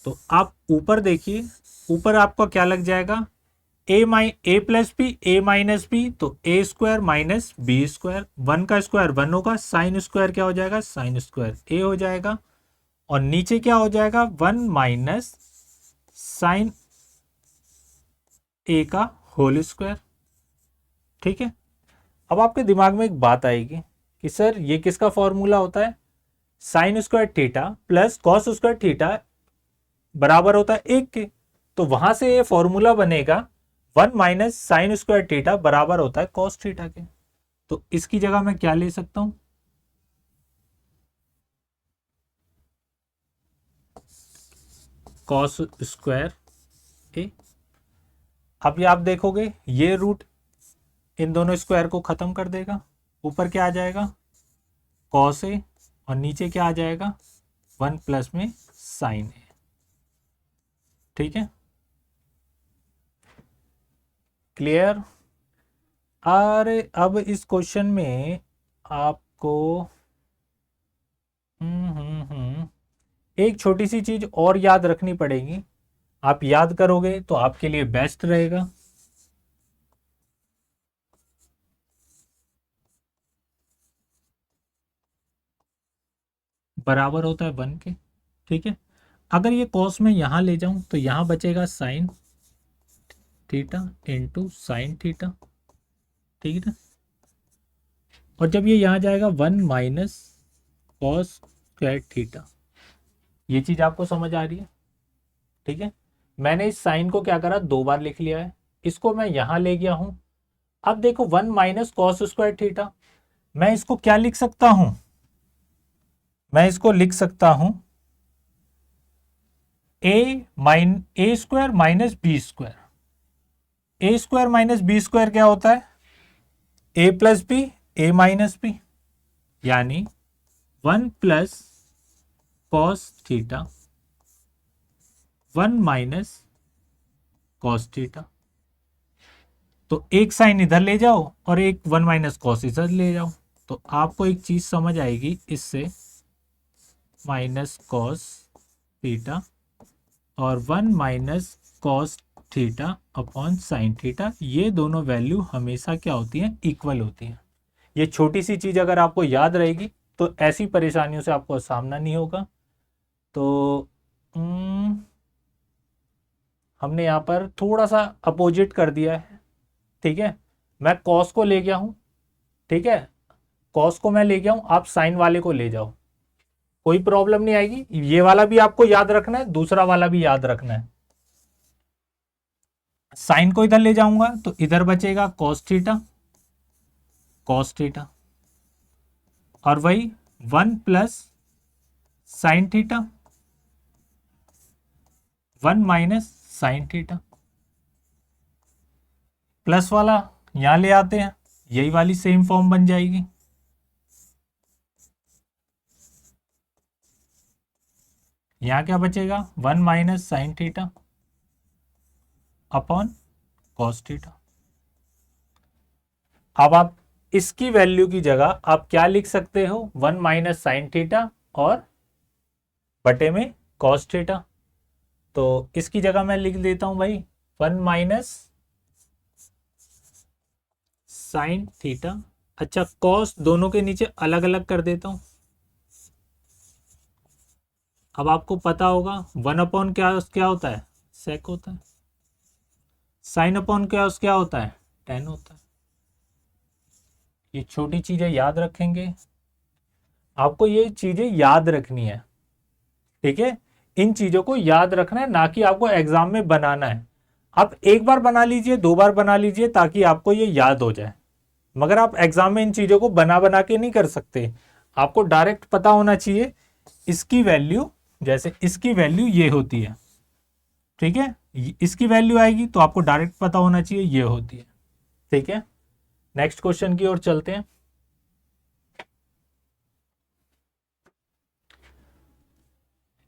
तो आप ऊपर देखिए, ऊपर आपका क्या लग जाएगा, ए प्लस बी ए माइनस बी, तो ए स्क्वायर माइनस बी स्क्वायर, 1 का स्क्वायर 1 होगा, साइन स्क्वायर क्या हो जाएगा, साइन स्क्वायर ए हो जाएगा, और नीचे क्या हो जाएगा, 1 माइनस साइन ए का होल स्क्वायर। ठीक है, अब आपके दिमाग में एक बात आएगी कि सर ये किसका फॉर्मूला होता है, sine square theta plus cos square theta बराबर होता है 1 के, तो वहां से ये फॉर्मूला बनेगा 1 माइनस साइन स्क्वायर थीटा बराबर होता है कॉस थीटा के। तो इसकी जगह मैं क्या ले सकता हूं, कॉस स्क्वायर ए। अब ये आप देखोगे ये रूट इन दोनों स्क्वायर को खत्म कर देगा, ऊपर क्या आ जाएगा, कॉस ए, और नीचे क्या आ जाएगा, 1 प्लस में साइन ए। ठीक है, क्लियर। अरे अब इस क्वेश्चन में आपको एक छोटी सी चीज और याद रखनी पड़ेगी, आप याद करोगे तो आपके लिए बेस्ट रहेगा। बराबर होता है 1 के। ठीक है, अगर ये कॉस में यहां ले जाऊं तो यहां बचेगा sine theta into sine theta. ठीक है ना, और जब ये यहां जाएगा 1 माइनस कॉस स्क्वायर थीटा, ये चीज आपको समझ आ रही है। ठीक है, मैंने इस साइन को क्या करा, 2 बार लिख लिया है, इसको मैं यहां ले गया हूं। अब देखो 1 माइनस कॉस स्क्वायर थीटा, मैं इसको क्या लिख सकता हूं, मैं इसको लिख सकता हूं ए स्क्वायर माइनस बी स्क्वायर। ए स्क्वायर माइनस बी स्क्वायर क्या होता है, ए प्लस बी ए माइनस बी, यानी 1 plus cos theta 1 minus cos theta. तो एक साइन इधर ले जाओ और एक 1 माइनस कॉस इधर ले जाओ, तो आपको एक चीज समझ आएगी, इससे माइनस कॉस थीटा और 1 minus cos theta upon sine theta, ये दोनों वैल्यू हमेशा क्या होती हैं, इक्वल होती हैं। ये छोटी सी चीज अगर आपको याद रहेगी तो ऐसी परेशानियों से आपको सामना नहीं होगा। तो हमने यहाँ पर थोड़ा सा अपोजिट कर दिया है। ठीक है, मैं कॉस को ले गया हूँ, ठीक है, कॉस को मैं ले गया हूँ, आप साइन वाले को ले जाओ, कोई प्रॉब्लम नहीं आएगी। ये वाला भी आपको याद रखना है, दूसरा वाला भी याद रखना है। साइन को इधर ले जाऊंगा तो इधर बचेगा कॉस थीटा, कॉस थीटा, और वही 1 plus sine theta 1 minus sine theta, plus वाला यहां ले आते हैं, यही वाली सेम फॉर्म बन जाएगी। यहां क्या बचेगा, 1 minus sine theta upon cos theta. अब आप इसकी वैल्यू की जगह आप क्या लिख सकते हो, 1 माइनस साइन थीटा और बटे में कॉस थीटा। तो इसकी जगह मैं लिख देता हूं भाई 1 माइनस साइन थीटा। अच्छा, कॉस दोनों के नीचे अलग अलग कर देता हूं। अब आपको पता होगा 1 अपॉन क्या क्या होता है, सेक होता है, साइन अपॉन क्या होता है, टेन होता है। ये छोटी चीजें याद रखेंगे, आपको ये चीजें याद रखनी है। ठीक है, इन चीजों को याद रखना है, ना कि आपको एग्जाम में बनाना है। आप एक बार बना लीजिए, 2 बार बना लीजिए, ताकि आपको ये याद हो जाए, मगर आप एग्जाम में इन चीजों को बना बना के नहीं कर सकते। आपको डायरेक्ट पता होना चाहिए इसकी वैल्यू, जैसे इसकी वैल्यू ये होती है, ठीक है, इसकी वैल्यू आएगी तो आपको डायरेक्ट पता होना चाहिए ये होती है। ठीक है, नेक्स्ट क्वेश्चन की ओर चलते हैं।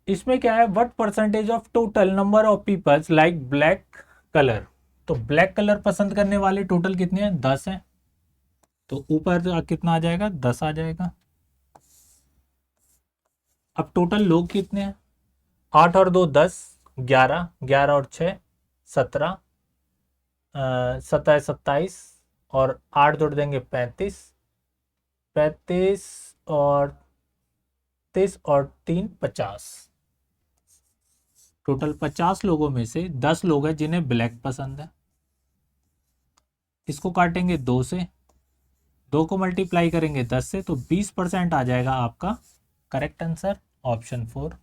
इसमें क्या है, what percentage of total number of peoples like black colour. तो ब्लैक कलर पसंद करने वाले टोटल कितने हैं? 10 हैं। तो ऊपर कितना आ जाएगा? 10 आ जाएगा। अब टोटल लोग कितने हैं? 8 और 2 10, 11, 11 और 6 17, 27 27 और 8 जोड़ देंगे 35, 35 और 30 और 3 50। टोटल 50 लोगों में से 10 लोग हैं जिन्हें ब्लैक पसंद है। इसको काटेंगे 2 से, 2 को मल्टीप्लाई करेंगे 10 से, तो 20% आ जाएगा आपका करेक्ट आंसर ऑप्शन 4।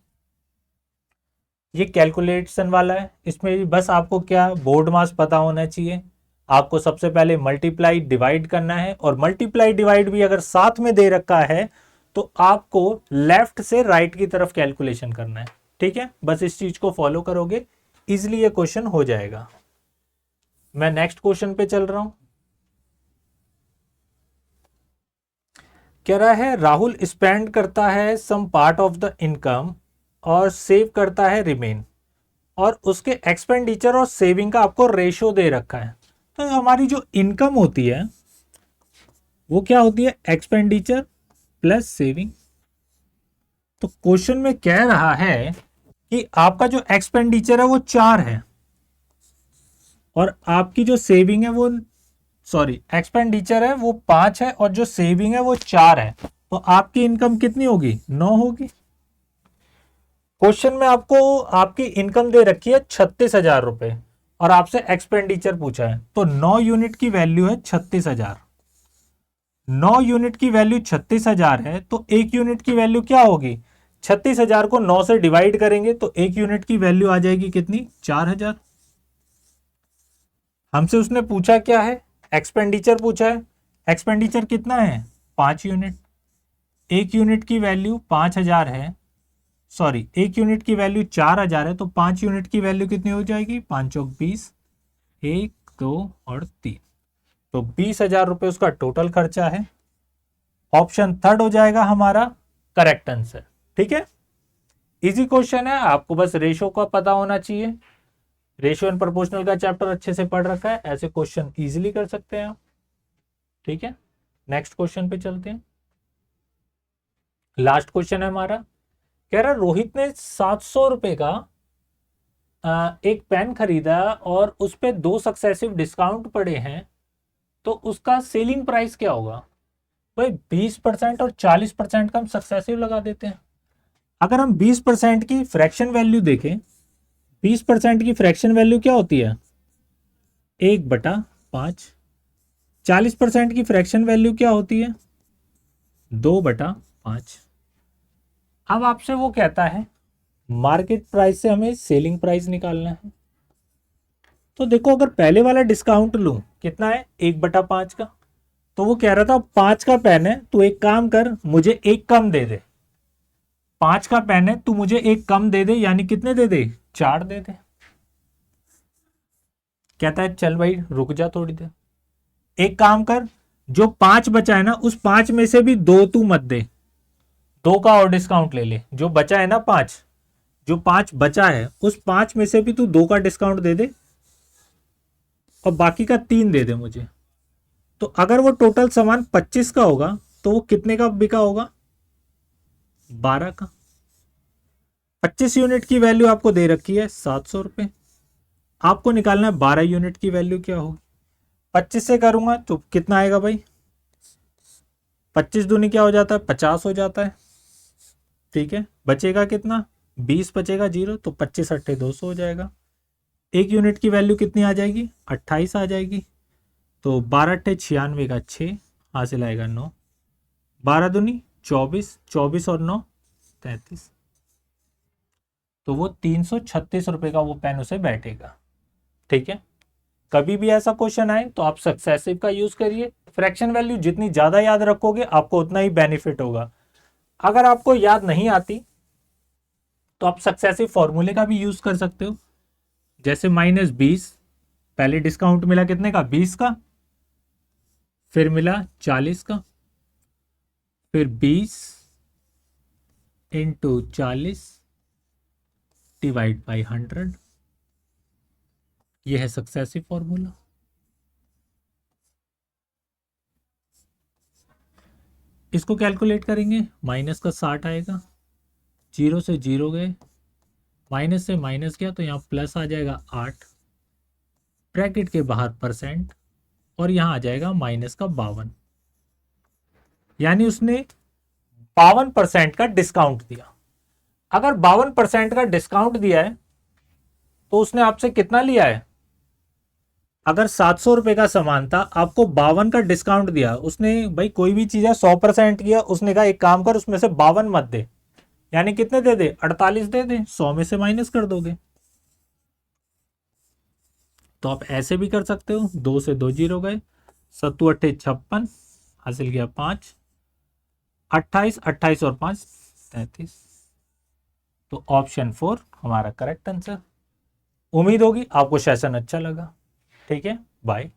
ये कैलकुलेशन वाला है, इसमें भी बस आपको क्या बोर्ड मास पता होना चाहिए। आपको सबसे पहले मल्टीप्लाई डिवाइड करना है, और मल्टीप्लाई डिवाइड भी अगर साथ में दे रखा है तो आपको लेफ्ट से राइट की तरफ कैलकुलेशन करना है। ठीक है, बस इस चीज को फॉलो करोगे इजिली ये क्वेश्चन हो जाएगा। मैं नेक्स्ट क्वेश्चन पे चल रहा हूं। कह रहा है राहुल स्पेंड करता है some part of the income और सेव करता है रिमेन, और उसके एक्सपेंडिचर और सेविंग का आपको रेशो दे रखा है। तो हमारी जो इनकम होती है वो क्या होती है? Expenditure plus saving. तो क्वेश्चन में कह रहा है कि आपका जो एक्सपेंडिचर है वो 4 है, और आपकी जो सेविंग है वो, सॉरी, एक्सपेंडिचर है वो 5 है और जो सेविंग है वो 4 है। तो आपकी इनकम कितनी होगी? 9 होगी। क्वेश्चन में आपको आपकी इनकम दे रखी है 36,000 रुपए और आपसे एक्सपेंडिचर पूछा है, तो 9 यूनिट की वैल्यू है 36,000। 9 यूनिट की वैल्यू 36,000 है, तो 1 यूनिट की वैल्यू क्या होगी? 36,000 को 9 से डिवाइड करेंगे तो 1 यूनिट की वैल्यू आ जाएगी कितनी? 4,000। हमसे उसने पूछा क्या है? एक्सपेंडिचर पूछा है। एक्सपेंडिचर कितना है? 5 यूनिट। 1 यूनिट की वैल्यू 5,000 है, सॉरी, 1 यूनिट की वैल्यू 4,000 है, तो 5 यूनिट की वैल्यू कितनी हो जाएगी? 5 चौक 20, 1 2 और 3, तो 20,000 रुपए उसका टोटल खर्चा है। ऑप्शन थर्ड हो जाएगा हमारा करेक्ट आंसर। ठीक है, इजी क्वेश्चन है, आपको बस रेशो का पता होना चाहिए। रेशो एंड प्रोपोर्शनल का चैप्टर अच्छे से पढ़ रखा है, ऐसे क्वेश्चन इजीली कर सकते हैं आप। ठीक है, नेक्स्ट क्वेश्चन पे चलते हैं। लास्ट क्वेश्चन है हमारा। कह रहा रोहित ने 700 रुपए का एक पेन खरीदा और उस पे 2 सक्सेसिव डिस्काउंट पड़े हैं, तो उसका सेलिंग प्राइस क्या होगा? भाई 20% और 40% का हम सक्सेसिव लगा देते हैं। अगर हम 20% की फ्रैक्शन वैल्यू देखें, 20% की फ्रैक्शन वैल्यू क्या होती है? 1/5। 40% की फ्रैक्शन वैल्यू क्या होती है? 2/5। अब आपसे वो कहता है मार्केट प्राइस से हमें सेलिंग प्राइस निकालना है। तो देखो, अगर पहले वाला डिस्काउंट लूं, कितना है? 1/5 का। तो वो कह रहा था 5 का पेन है, तू एक काम कर, मुझे एक कम दे दे। 5 का पेन है, तू मुझे एक कम दे दे, यानी कितने दे दे? 4 दे दे। कहता है चल भाई रुक जा थोड़ी देर, एक काम कर, जो 5 बचा है ना, उस 5 में से भी 2 तू मत दे, 2 का और डिस्काउंट ले ले। जो बचा है ना 5, जो 5 बचा है उस 5 में से भी तू 2 का डिस्काउंट दे दे और बाकी का 3 दे दे मुझे। तो अगर वो टोटल सामान 25 का होगा तो वो कितने का बिका होगा? 12 का। 25 यूनिट की वैल्यू आपको दे रखी है 700 रुपए। आपको निकालना है 12 यूनिट की वैल्यू क्या होगी। 25 से करूंगा तो कितना आएगा भाई? 25 दूनी क्या हो जाता है? 50 हो जाता है। ठीक है, बचेगा कितना? 20 बचेगा, 0, तो 25 अट्ठे 200 हो जाएगा। 1 यूनिट की वैल्यू कितनी आ जाएगी? 28 आ जाएगी। तो 12 अट्ठे 96 का 6 हासिल आएगा 9। 12 दूनी 24, 24 और 9 33। तो वो 336 रुपए का वो पेन उसे बैठेगा। ठीक है, कभी भी ऐसा क्वेश्चन आए तो आप सक्सेसिव का यूज करिए। फ्रैक्शन वैल्यू जितनी ज्यादा याद रखोगे आपको उतना ही बेनिफिट होगा। अगर आपको याद नहीं आती तो आप सक्सेसिव फॉर्मूले का भी यूज कर सकते हो। जैसे -20, पहले डिस्काउंट मिला कितने का? 20 का, फिर मिला 40 का, फिर 20 इंटू 40 डिवाइड बाई 100, ये है सक्सेसिव फॉर्मूला। इसको कैलकुलेट करेंगे, माइनस का 60 आएगा, जीरो से जीरो गए, माइनस से माइनस गया तो यहाँ प्लस आ जाएगा 8, ब्रैकेट के बाहर परसेंट, और यहाँ आ जाएगा माइनस का 52, यानी उसने 52% का डिस्काउंट दिया। अगर 52% का डिस्काउंट दिया है तो उसने आपसे कितना लिया है? अगर 700 रुपए का सामान था, आपको 52 का डिस्काउंट दिया उसने, भाई कोई भी चीज है 100% किया, उसने कहा एक काम कर उसमें से 52 मत दे, यानी कितने दे दे? 48 दे दे, 100 में से माइनस कर दोगे। तो आप ऐसे भी कर सकते हो, 2 से 2 जीरो गए, 7 अट्ठे 56, हासिल किया 5, 28, 28 और 5 33। तो ऑप्शन 4 हमारा करेक्ट आंसर। उम्मीद होगी आपको सेशन अच्छा लगा। ठीक है, बाय।